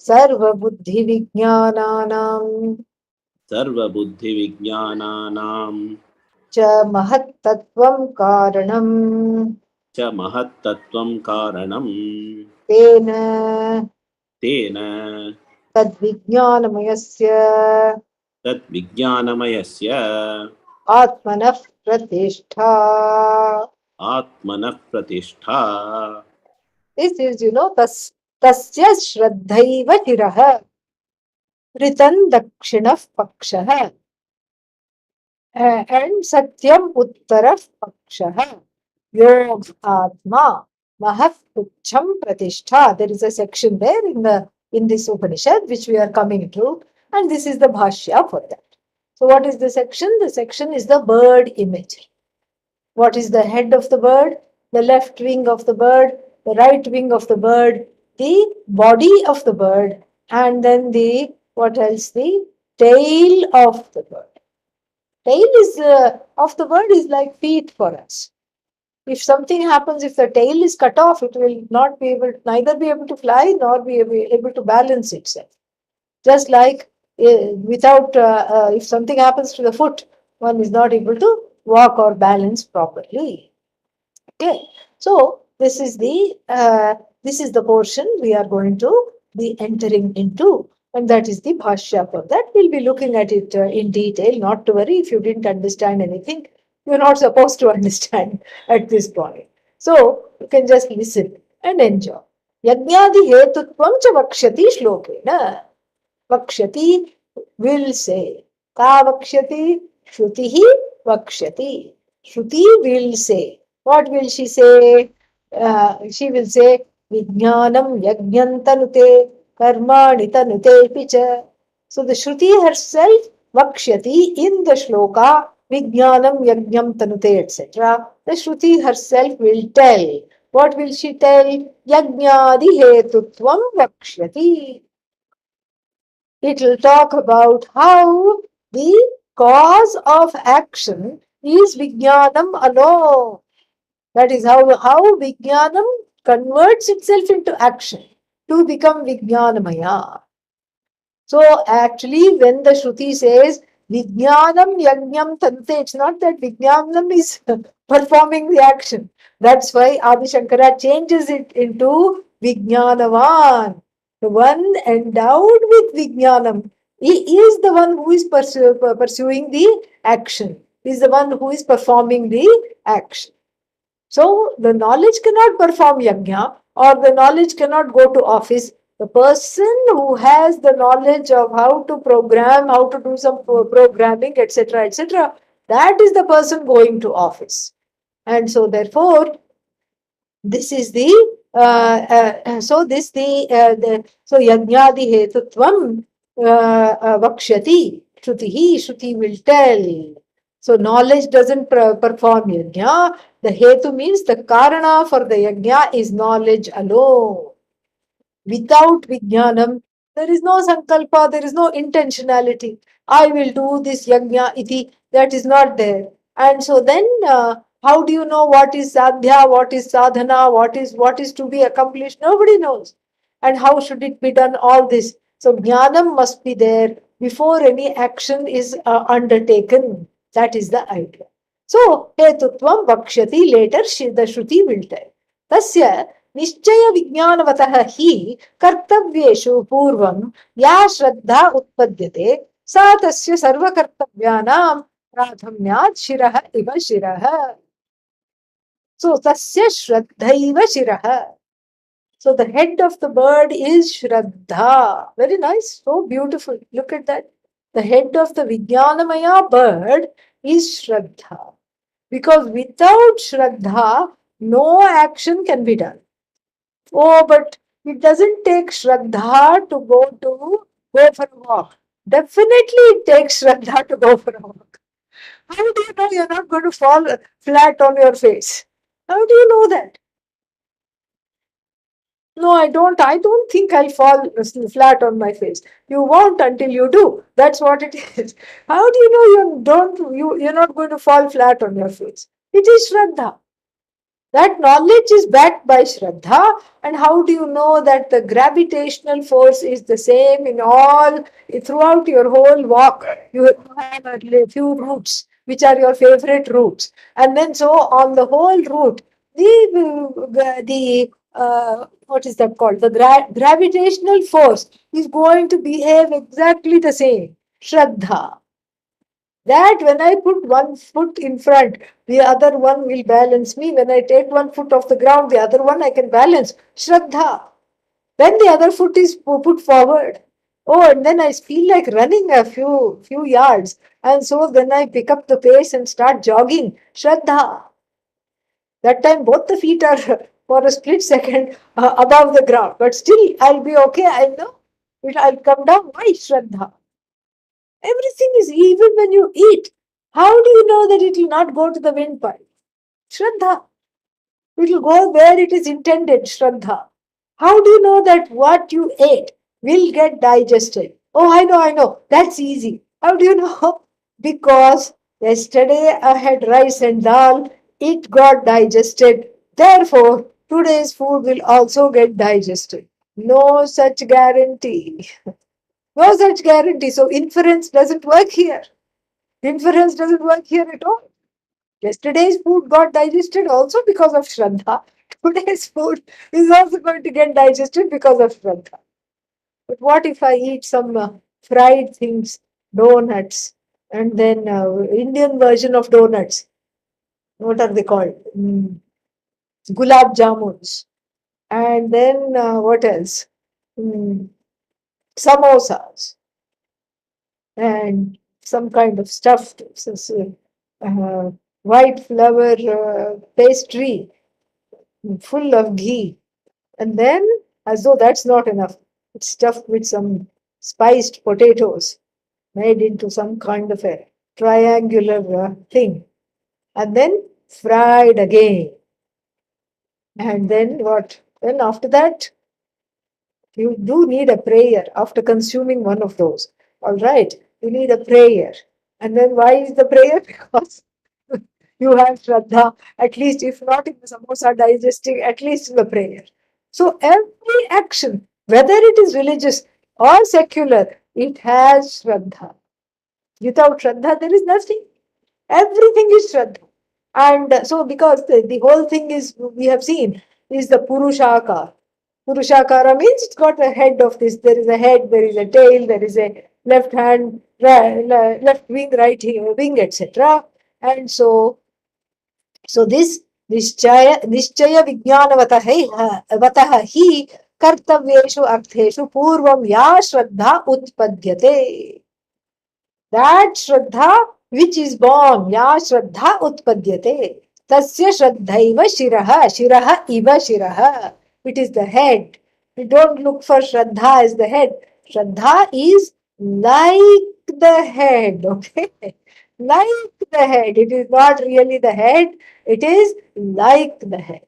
सर्वबुद्धिविज्ञानानां सर्वबुद्धिविज्ञानानां च महत्तत्त्वं कारणम् च महत्तत्त्वं कारणं तेन तेन तद्विज्ञानमयस्य तद्विज्ञानमयस्य आत्मनः प्रतिष्ठा. आत्मनः प्रतिष्ठा This is, tasya shraddhaiva chirah ritan dakshinah pakshah and satyam uttarah pakshah yog atma mahah puchham pratishtha. There is a section there in this Upanishad which we are coming to, and this is the Bhashya for that. So what is the section? The section is the bird image. What is the head of the bird? The left wing of the bird, the right wing of the bird, the body of the bird, and then the, what else? The tail of the bird. Tail is of the bird is like feet for us. If something happens, if the tail is cut off, it will not be able, neither be able to fly nor be able to balance itself. Just like if something happens to the foot, one is not able to walk or balance properly. Okay, so this is the portion we are going to be entering into, and that is the Bhashya for that. We'll be looking at it in detail. Not to worry if you didn't understand anything. You're not supposed to understand at this point. So you can just listen and enjoy. Yajnadi hetutvam cha vakshati shlokena. Vakshati will say. Ka vakshati? Shrutihi vakshati. Shruti will say. What will she say? She will say, Vijnanam yajnantanute karmani tanute picha. So the Shruti herself, Vakshati, in the shloka, Vijnanam yajnam tanute, etc. The Shruti herself will tell. What will she tell? Yajnadi hetutvam Vakshati. It will talk about how the cause of action is Vijnanam alone. That is how Vijnanam converts itself into action to become Vijnanamaya. So actually, when the Shruti says Vijnanam Yajnam Tante, it's not that Vijnanam is performing the action. That's why Adi Shankara changes it into Vijnanavan, the one endowed with Vijnanam. He is the one who is pursuing the action. He is the one who is performing the action. So the knowledge cannot perform yajna, or the knowledge cannot go to office. The person who has the knowledge of how to program, how to do some programming, etc., that is the person going to office. And so therefore, this is the so this the so yajnadi hetutvam vakshati. Shruti will tell. So knowledge doesn't perform yajna. The hetu means the karana for the yajna is knowledge alone. Without vijnanam, there is no sankalpa, there is no intentionality. I will do this yajna iti, that is not there. And so then, how do you know what is sadhya, what is sadhana, what is to be accomplished? Nobody knows. And how should it be done? All this. So jnanam must be there before any action is undertaken. That is the idea. So hetutvam vakshyati, later the Shruti will tell. Tasya निश्चय विज्ञानवतः हि कर्तव्येषु पूर्वं या श्रद्धा उत्पद्यते सा तस्य सर्वकर्तव्यानां प्राथम्यात् शिरः इव शिरः. So tasya shraddhaiva shirah. So the head of the bird is Shraddha. Very nice, so beautiful. Look at that. The head of the Vijnanamaya bird is Shraddha. Because without Shraddha, no action can be done. Oh, but it doesn't take Shraddha to go for a walk. Definitely it takes Shraddha to go for a walk. How do you know you're not going to fall flat on your face? How do you know that? No, I don't. I don't think I'll fall flat on my face. You won't until you do. That's what it is. How do you know you're not going to fall flat on your face? It is Shraddha. That knowledge is backed by Shraddha. And how do you know that the gravitational force is the same throughout your whole walk? You have a few routes, which are your favorite routes. And then so on the whole route, what is that called? The gravitational force is going to behave exactly the same. Shraddha. That when I put one foot in front, the other one will balance me. When I take one foot off the ground, the other one I can balance. Shraddha. Then the other foot is put forward. Oh, and then I feel like running a few yards. And so then I pick up the pace and start jogging. Shraddha. That time both the feet are for a split second above the ground. But still, I'll be okay. I know. I'll come down. Why Shraddha? Everything is even when you eat. How do you know that it will not go to the windpipe? Shraddha. It will go where it is intended, Shraddha. How do you know that what you ate will get digested? Oh, I know. That's easy. How do you know? Because yesterday I had rice and dal. It got digested. Therefore, today's food will also get digested. No such guarantee. No such guarantee. So inference doesn't work here. Inference doesn't work here at all. Yesterday's food got digested also because of Shraddha. Today's food is also going to get digested because of Shraddha. But what if I eat some fried things, donuts, and then Indian version of donuts? What are they called? Gulab jamuns. And then what else? Mm, samosas and some kind of stuffed white flour pastry full of ghee. And then, as though that's not enough, it's stuffed with some spiced potatoes made into some kind of a triangular thing. And then fried again. And then what? Then after that, you do need a prayer after consuming one of those. All right, you need a prayer. And then why is the prayer? Because you have Shraddha, at least if not in the samosa digesting, at least in the prayer. So every action, whether it is religious or secular, it has Shraddha. Without Shraddha, there is nothing. Everything is Shraddha. And so because the whole thing is, we have seen, is the Purushaka. Purushakara means it's got a head of this. There is a head, there is a tail, there is a left hand, left wing, right wing, etc. And so this निश्चय विज्ञानवतः हि कर्तव्येषु अर्थेषु पूर्वं या श्रद्धा उत्पद्यते. That Shraddha which is born, ya Shraddha utpadyate, tasya Shraddhaiva Shiraha, Shiraha iva Shiraha. It is the head. We don't look for Shraddha as the head. Shraddha is like the head, okay? Like the head. It is not really the head, it is like the head.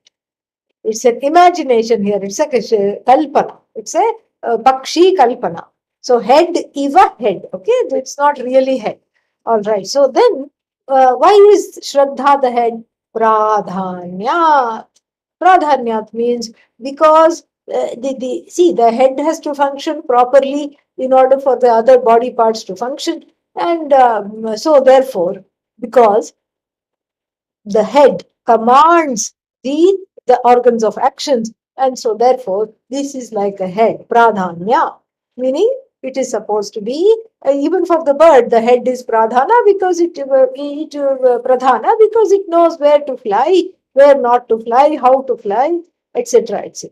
It's an imagination here. It's a kalpana. It's a pakshi kalpana. So head iva head. Okay, it's not really head. All right. So then, why is Shraddha the head? Pradhanyat. Pradhanyat means because the head has to function properly in order for the other body parts to function, and so therefore, because the head commands the organs of actions, and so therefore this is like a head, pradhanya, meaning it is supposed to be even for the bird the head is pradhana because it pradhana because it knows where to fly, where not to fly, how to fly, etc, etc.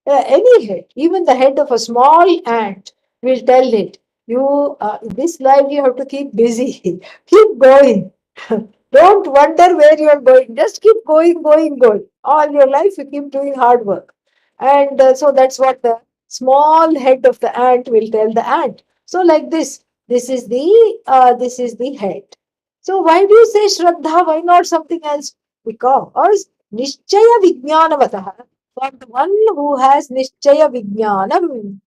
Any head, even the head of a small ant will tell it, you this life you have to keep busy, keep going. Don't wonder where you are going. Just keep going, going, going. All your life you keep doing hard work. And so that's what the small head of the ant will tell the ant. So like this is the head. So why do you say Shraddha? Why not something else? Because Nishchaya Vijnanavatah, for the one who has Nishchaya Vijnanam,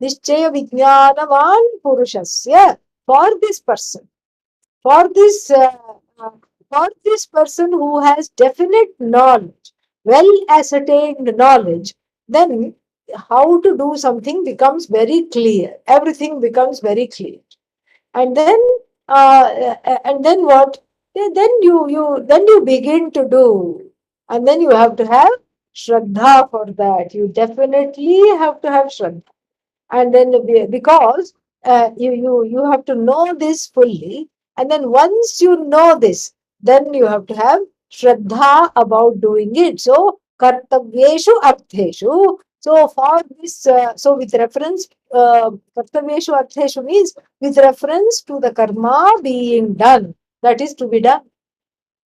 Nishchaya Vijnanavan Purushasya, for this person, for this uh, for this person who has definite knowledge, well ascertained knowledge, then how to do something becomes very clear. Everything becomes very clear. And then what? Then you begin to do, and then you have to have Shraddha for that. You definitely have to have Shraddha. And then because you have to know this fully, and then once you know this, then you have to have Shraddha about doing it. So kartavyeshu artheshu. So for this, so with reference, kartavyeshu artheshu means with reference to the karma being done, that is to be done.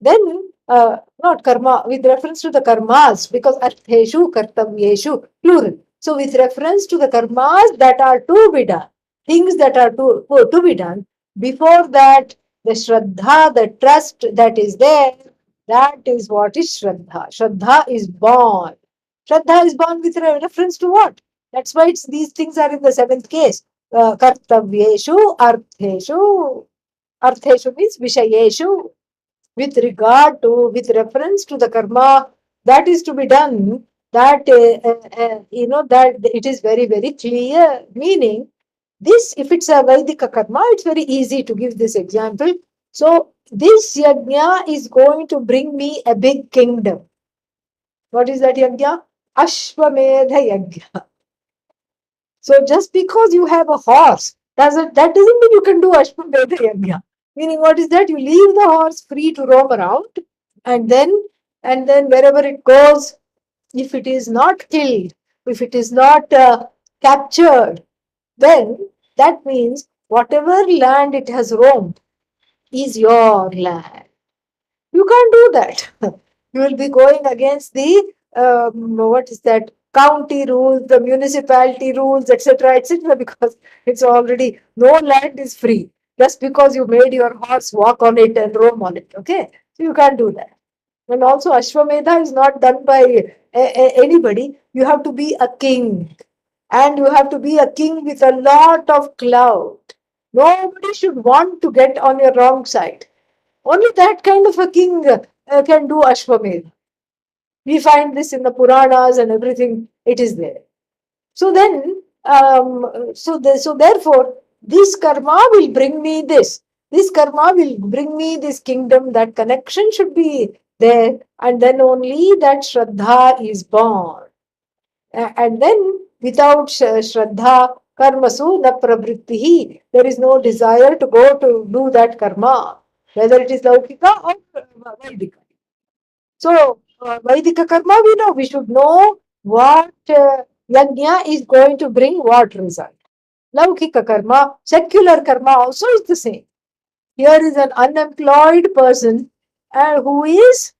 Then, not karma, with reference to the karmas, because artheshu, kartavyeshu, plural. So, with reference to the karmas that are to be done, things that are to be done, before that, the Shraddha, the trust that is there, that is what is Shraddha. Shraddha is born. Shraddha is born with reference to what? That's why these things are in the seventh case. Kartavyeshu, artheshu. Artheshu means vishayeshu, with regard to, with reference to the karma that is to be done, that that it is very very clear. Meaning, this, if it's a Vaidika karma, it's very easy to give this example. So this yajna is going to bring me a big kingdom. What is that yajna? Ashwamedha yajna. So just because you have a horse, that doesn't mean you can do Ashwamedha yajna. Meaning, what is that? You leave the horse free to roam around, and then wherever it goes, if it is not killed, if it is not captured, then that means whatever land it has roamed is your land. You can't do that. You will be going against the what is that, county rules, the municipality rules, etc., etc., because it's already, no land is free just because you made your horse walk on it and roam on it. Okay, so you can't do that. And also, Ashwamedha is not done by anybody. You have to be a king, and you have to be a king with a lot of clout. Nobody should want to get on your wrong side. Only that kind of a king can do Ashwamedha. We find this in the Puranas and everything. It is there. So then, so therefore, this karma will bring me this. This karma will bring me this kingdom. That connection should be there, and then only that Shraddha is born. And then without Shraddha, karmasu na pravrittihi. There is no desire to go to do that karma, whether it is Laukika or Vaidika. So, Vaidika karma, we know, we should know what yajna is going to bring what result. Laukika karma, secular karma also is the same. Here is an unemployed person who is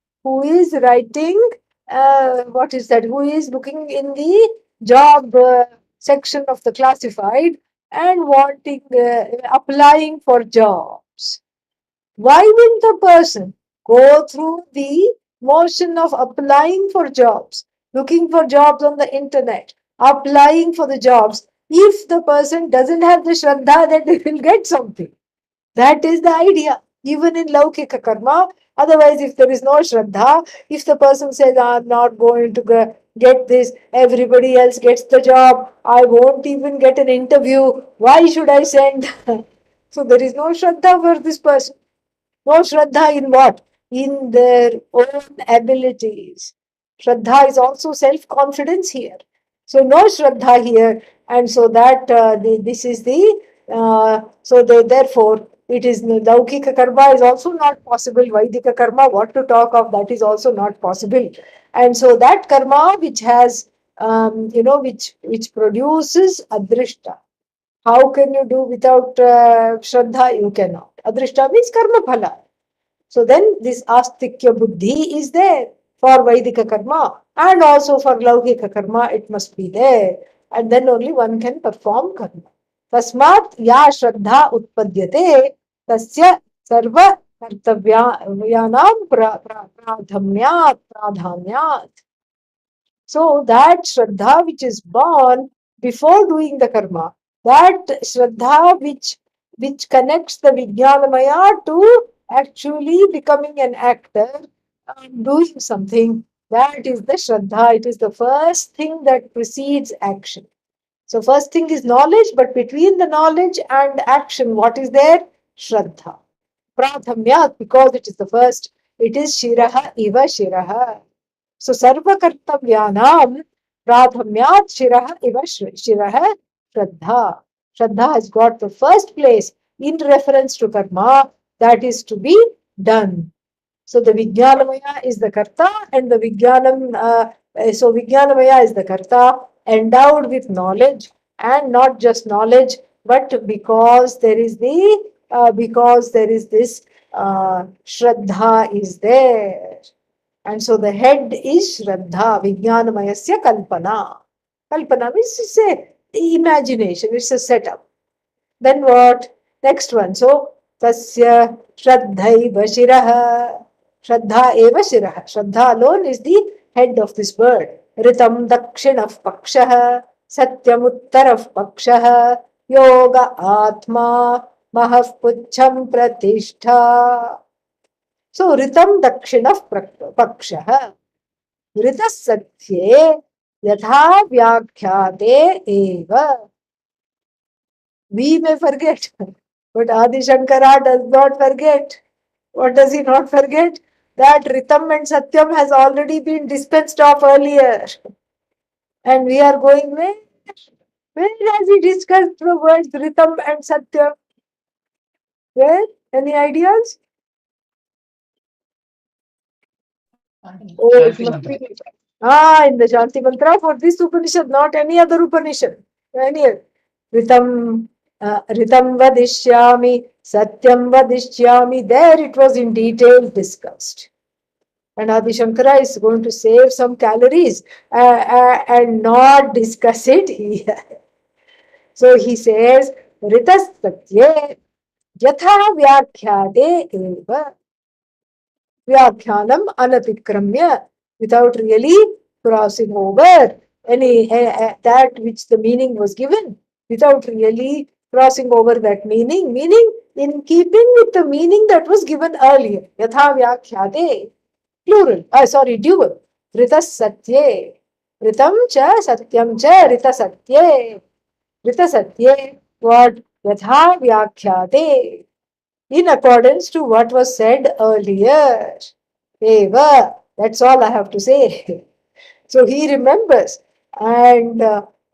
writing what is that? Who is looking in the job section of the classified and wanting applying for jobs. Why will the person go through the motion of applying for jobs, looking for jobs on the internet, applying for the jobs, if the person doesn't have the shraddha that they will get something? That is the idea. Even in Laukika karma, otherwise, if there is no shraddha, if the person says, I'm not going to get this, everybody else gets the job, I won't even get an interview, why should I send? So there is no shraddha for this person. No Shraddha in what? In their own abilities. Shraddha is also self confidence here. So, no Shraddha here. And so, that this is the, therefore, it is Laukika karma is also not possible. Vaidika karma, what to talk of, that is also not possible. And so, that karma which has, which produces adrishta. How can you do without Shraddha? You cannot. Adrishta means karma phala. So then this astikya buddhi is there for Vaidika karma and also for Laukika karma, it must be there. And then only one can perform karma. Tasmat ya shraddha utpadyate tasya sarva kartavyanam pradhamyat. So that Shraddha which is born before doing the karma, that Shraddha which connects the Vijnanamaya to actually becoming an actor and doing something, that is the Shraddha. It is the first thing that precedes action. So first thing is knowledge, but between the knowledge and action, what is there? Shraddha. Pradhamyat, because it is the first, it is Shiraha Iva Shiraha. So Sarvakartavyanam Pradhamyat Shiraha Iva Shiraha Shraddha. Shraddha has got the first place in reference to karma that is to be done. So the Vijnanamaya is the Karta and the Vijnanamaya is the Karta endowed with knowledge, and not just knowledge, but because there is this Shraddha is there. And so the head is Shraddha, Vijnanamayasya Kalpana. Kalpana means it's a imagination, it's a setup. Then what? Next one. So, Tasya Shraddhaiva Shiraha. Shraddha Eva Shiraha. Shraddha alone is the head of this bird. Ritam Dakshinav Pakshaha. Satyam Uttarav Pakshaha. Yoga Atma. Mahav Pucham Pratishtha. So, Ritam Dakshinav Pakshaha. Ritas Satye Yatha Vyakhyate Eva. We may forget, but Adi Shankara does not forget. What does he not forget? That Ritam and Satyam has already been dispensed of earlier. And we are going where? Where has he discussed the words Ritam and Satyam? Where? Any ideas? Oh, it Shanti must Mantra. be. In the Shanti Mantra for this Upanishad, not any other Upanishad. Any Ritam vadishyami, Satyam vadishyami. There it was in detail discussed. And Adi Shankara is going to save some calories and not discuss it here. So he says, Ritas Satye Yatha Vyakhyade Eva. Vyakhyanam anatikramya, without really crossing over that which the meaning was given, without really crossing over that meaning in keeping with the meaning that was given earlier. Yatha vyakhyate, plural, dual. Ritas satye, ritam cha satyam cha rita satye. Rita satye, what? Yatha vyakhyate, in accordance to what was said earlier. Eva, that's all I have to say. So he remembers And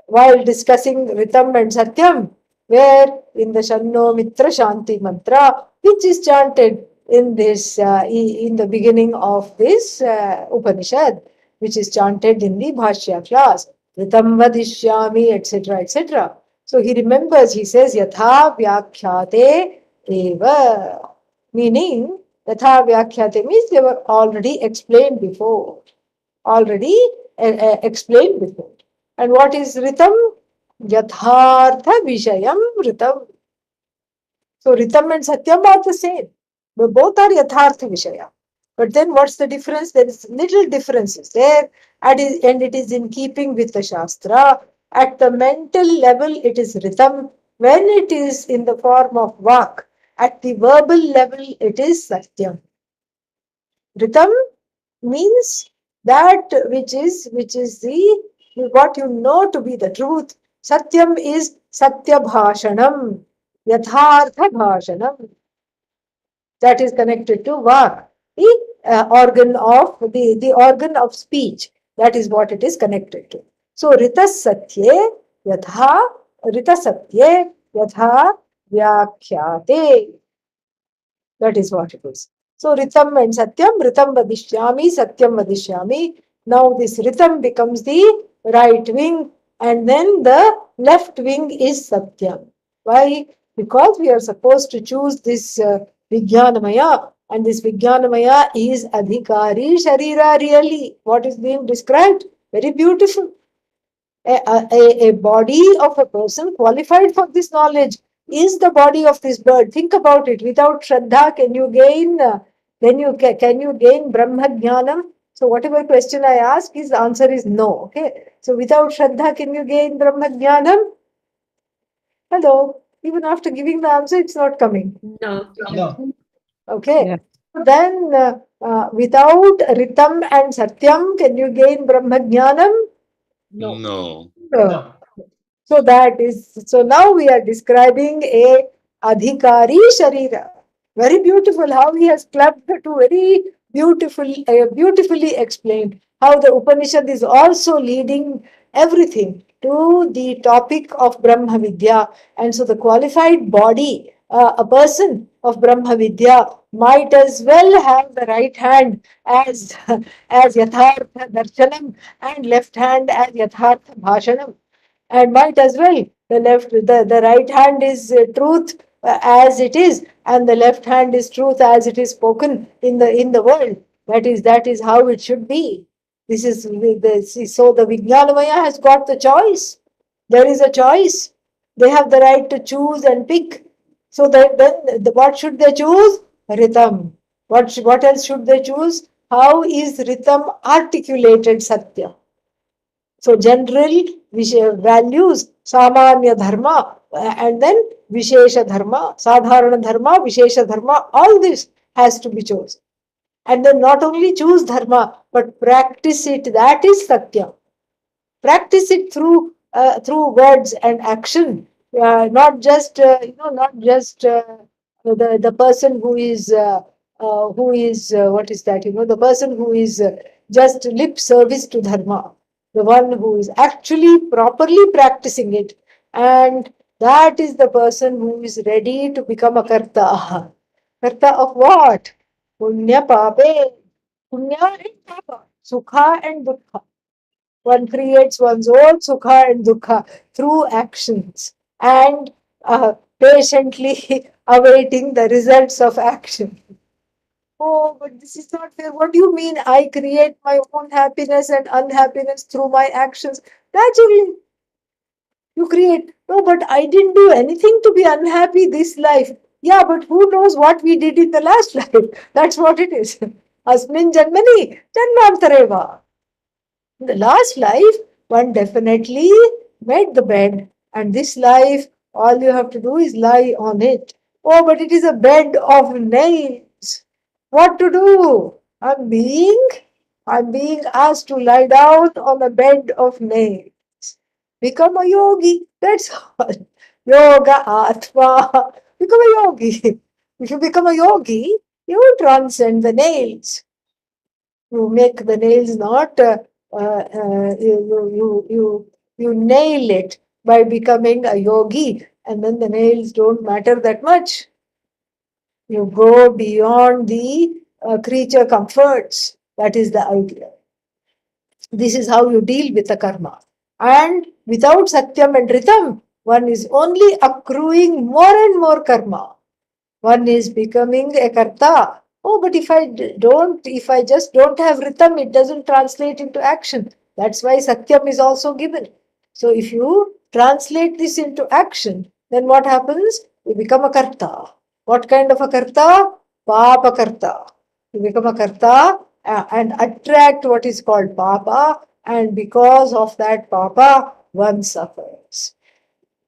while discussing Ritam and Satyam, where in the Shanno Mitra Shanti mantra, which is chanted in this in the beginning of this Upanishad, which is chanted in the Bhashya class, Ritam Vadishyami, etc., etc. So he remembers, he says, Yatha Vyakhyate Eva, meaning Yatha Vyakhyate means they were already explained before, already explained before. And what is Ritam? Yathartha Vishayam Ritam. So Ritam and Satyam are the same. But both are Yathartha Vishaya. But then what's the difference? There is little differences there, and it is in keeping with the Shastra. At the mental level, it is Ritam. When it is in the form of Vak, at the verbal level, it is Satyam. Ritam means that which is the what you know to be the truth. Satyam is Satya Bhashanam, Yathartha Bhashanam, that is connected to Vak, the the organ of speech. That is what it is connected to. So Rita Satye Yatha Rita Satye Yatha Vyakhyate. That is what it is. So Ritam and Satyam, Ritam Vadishyami, Satyam Vadishyami. Now this Ritam becomes the right wing, and then the left wing is Satyam. Why? Because we are supposed to choose this Vijnanamaya, and this Vijnanamaya is Adhikari Sharira really. What is being described? Very beautiful. A body of a person qualified for this knowledge is the body of this bird. Think about it. Without Shraddha, can you gain? Can you gain Brahma Jnanam? So whatever question I ask, his answer is no. Okay. So without Shraddha, can you gain Brahma Jnanam? Hello. Even after giving the answer, it's not coming. No. No. Okay. Yeah. Then without Ritam and Satyam, can you gain Brahma Jnanam? No. No. No. So now we are describing a adhikari sharira. Very beautiful how he has clubbed the two, very beautifully explained how the Upanishad is also leading everything to the topic of Brahma Vidya. And so the qualified body, a person of Brahma Vidya, might as well have the right hand as as Yathartha Darshanam and left hand as Yathartha Bhashanam, and might as well the right hand is truth as it is, and the left hand is truth as it is spoken in the world. That is how it should be. This is so the Vijnanamaya has got the choice. There is a choice. They have the right to choose and pick. So that then what should they choose? Ritam. What else should they choose? How is Ritam articulated Satya? So general values, samanya dharma, and then vishesha dharma, sadharana dharma, vishesha dharma, all this has to be chosen. And then not only choose dharma, but practice it. That is satya. Practice it through words and action, not just not just the person who is what is that, the person who is just lip service to dharma, the one who is actually properly practicing it, and that is the person who is ready to become a karta. Karta of what? Punya pape. Punya and papa, sukha and dukkha. One creates one's own sukha and dukkha through actions, and patiently awaiting the results of action. Oh, but this is not fair. What do you mean? I create my own happiness and unhappiness through my actions. Naturally, you create. No, but I didn't do anything to be unhappy this life. Yeah, but who knows what we did in the last life? That's what it is. Asmin janmani janmantareva. In the last life, one definitely made the bed, and this life, all you have to do is lie on it. Oh, but it is a bed of nails. What to do? I'm being asked to lie down on a bed of nails. Become a yogi. That's all. Yoga Atma. Become a yogi. If you become a yogi, you transcend the nails. You make the nails not You nail it by becoming a yogi, and then the nails don't matter that much. You go beyond the creature comforts. That is the idea. This is how you deal with the karma. And without Satyam and Ritam, one is only accruing more and more karma. One is becoming a karta. Oh, but if I just don't have Ritam, it doesn't translate into action. That's why Satyam is also given. So if you translate this into action, then what happens? You become a karta. What kind of a karta? Papa karta. You become a karta and attract what is called papa, and because of that papa, one suffers.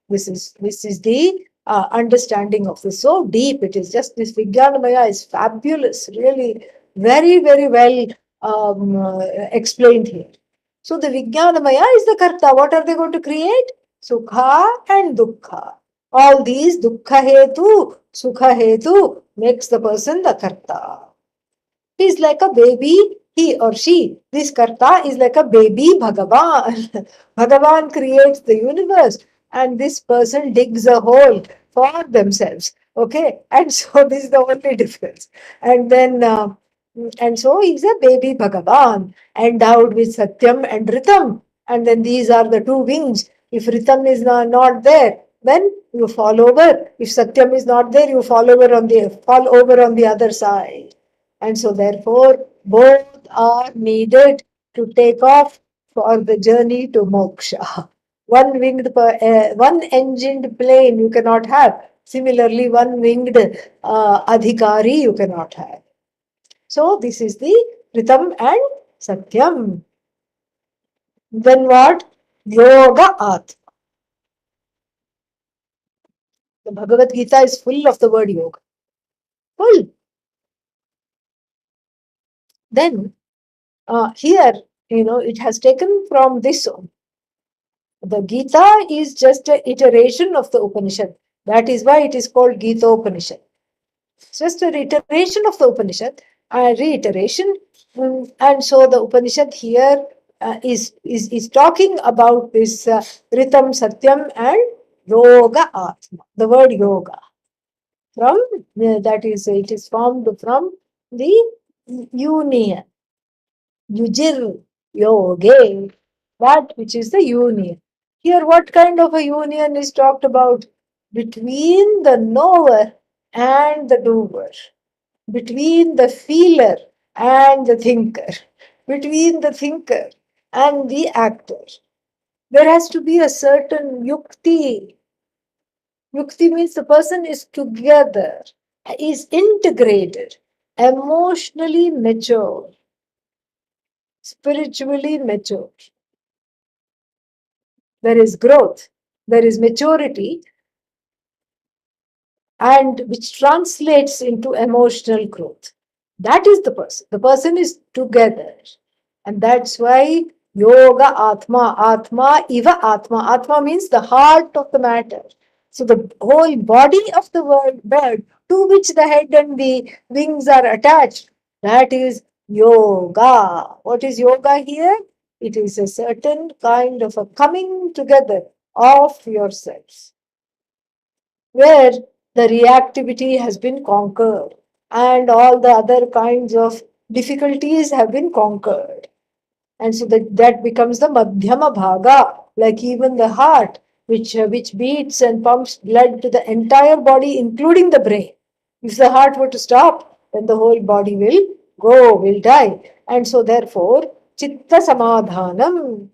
This is the understanding of this. So deep it is. Just this Vijnanamaya is fabulous, really very, very well explained here. So the Vijnanamaya is the karta. What are they going to create? Sukha and dukkha. All these dukkha hetu, sukha hetu makes the person the karta. He is like a baby, he or she. This karta is like a baby Bhagavan. Bhagavan creates the universe, and this person digs a hole for themselves. Okay, and so this is the only difference. And then, and so he's a baby Bhagavan, endowed with Satyam and Ritam. And then these are the two wings. If Ritam is not there, then you fall over. If Satyam is not there, you fall over on the other side. And so, therefore, both are needed to take off for the journey to moksha. One engined plane you cannot have. Similarly, one winged adhikari you cannot have. So, this is the Ritam and Satyam. Then what? Yoga Atma. The Bhagavad Gita is full of the word yoga. Full. Then, here, it has taken from this one. The Gita is just an iteration of the Upanishad. That is why it is called Gita Upanishad. It's just a reiteration of the Upanishad, a reiteration. And so the Upanishad here is talking about this Ritam, Satyam, and Yoga Atma. The word yoga. It is formed from the union. Yujir yoge, that which is the union. Here, what kind of a union is talked about? Between the knower and the doer, between the feeler and the thinker, between the thinker and the actor. There has to be a certain yukti. Yukti means the person is together, is integrated, emotionally mature, spiritually mature. There is growth, there is maturity, and which translates into emotional growth. That is the person. The person is together. And that's why yoga atma, atma iva atma. Atma means the heart of the matter. So the whole body of the bird to which the head and the wings are attached, that is yoga. What is yoga here? It is a certain kind of a coming together of yourselves, where the reactivity has been conquered and all the other kinds of difficulties have been conquered. And so that becomes the Madhyama Bhaga, like even the heart, which beats and pumps blood to the entire body, including the brain. If the heart were to stop, then the whole body will die. And so therefore, Chitta Samadhanam.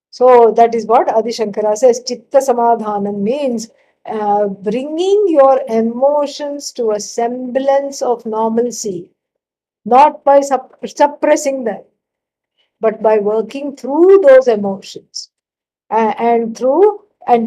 So that is what Adi Shankara says. Chitta Samadhanam means bringing your emotions to a semblance of normalcy, not by suppressing them, but by working through those emotions and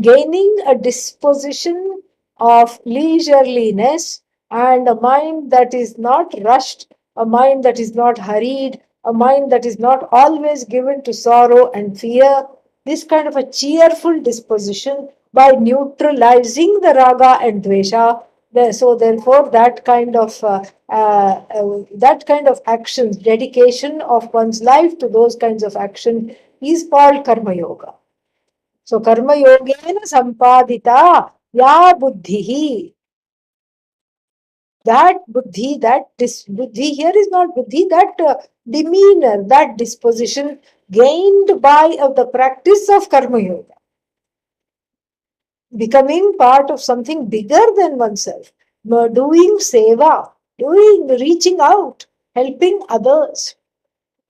gaining a disposition of leisureliness and a mind that is not rushed, a mind that is not hurried, a mind that is not always given to sorrow and fear. This kind of a cheerful disposition by neutralizing the raga and dvesha, So therefore, that kind of actions, dedication of one's life to those kinds of action is called karma yoga. So karma yogena sampadita ya buddhi. That buddhi, buddhi here is not buddhi, that demeanor, that disposition gained by the practice of karma yoga, becoming part of something bigger than oneself, doing seva, reaching out, helping others,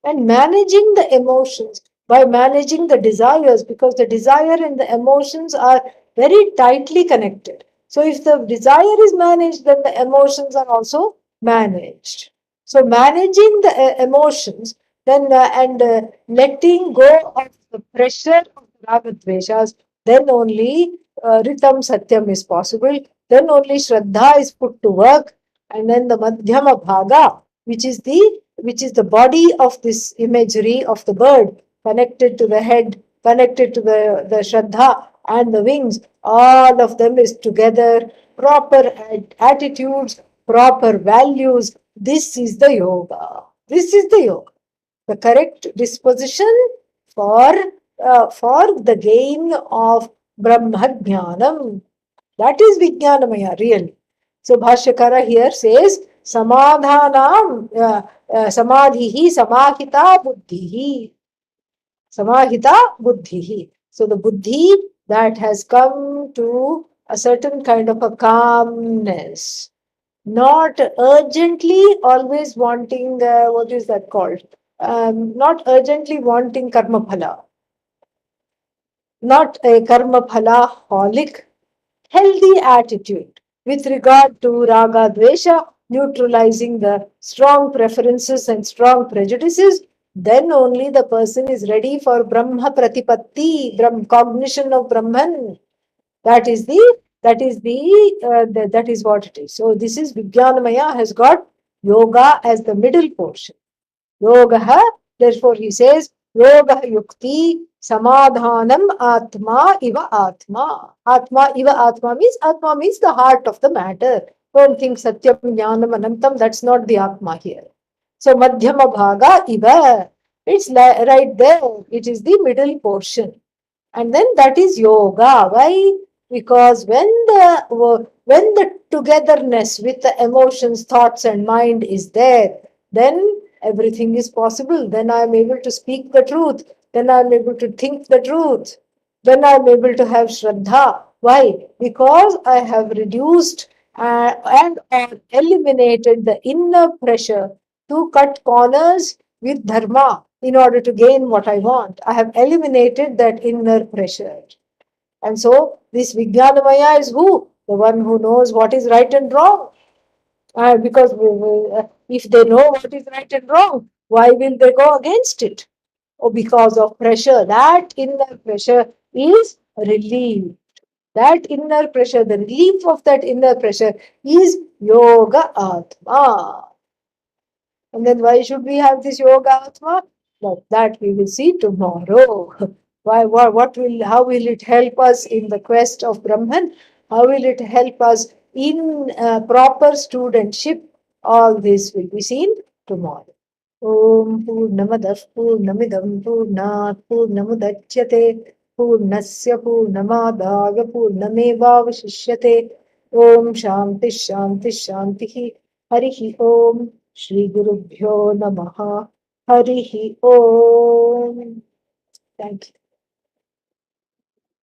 and managing the emotions by managing the desires, because the desire and the emotions are very tightly connected. So if the desire is managed, then the emotions are also managed. So managing the emotions, then and letting go of the pressure of the ragadveshas, then only ritam satyam is possible. Then only shraddha is put to work, and then the madhyama bhaga, which is the body of this imagery of the bird, connected to the head, connected to the shraddha and the wings. All of them is together, proper attitudes, proper values. This is the yoga. This is the yoga. The correct disposition for for the gain of Brahma Jnanam. That is Vijnanamaya, really. So Bhashyakara here says, Samadhanam, Samadhihi, Samahita Buddhihi. Samahita Buddhihi. So the Buddhi that has come to a certain kind of a calmness, not urgently always wanting, what is that called? Not urgently wanting karma phala, not a karma phala holic, healthy attitude with regard to raga dvesha, neutralizing the strong preferences and strong prejudices. Then only the person is ready for brahma pratipatti, cognition of brahman. That is what it is. So this is Vijnanamaya has got yoga as the middle portion. Yoga, therefore he says, Yoga yukti samadhanam atma iva atma. Atma means the heart of the matter. Don't think satyam jnanam anantam, that's not the atma here. So madhyama bhaga iva, it's right there. It is the middle portion. And then that is yoga. Why? Because when the togetherness with the emotions, thoughts, and mind is there, then everything is possible. Then I am able to speak the truth. Then I am able to think the truth. Then I am able to have shraddha. Why? Because I have reduced and eliminated the inner pressure to cut corners with dharma in order to gain what I want. I have eliminated that inner pressure. And so this Vijnanamaya is who? The one who knows what is right and wrong. Because if they know what is right and wrong, why will they go against it? Or because of pressure. That inner pressure is relieved. That inner pressure, the relief of that inner pressure is Yoga Atma. And then why should we have this yoga atma? That we will see tomorrow. How will it help us in the quest of Brahman? How will it help us in proper studentship? All this will be seen tomorrow. Om Purnamadah Purnamidam Purnat Purnamudachyate Purnasya Purnamadaya Purnamevavashishyate Om Shanti Shanti Shanti Harihi Om Shri Gurubhyo Namaha Harihi Om. Thank you.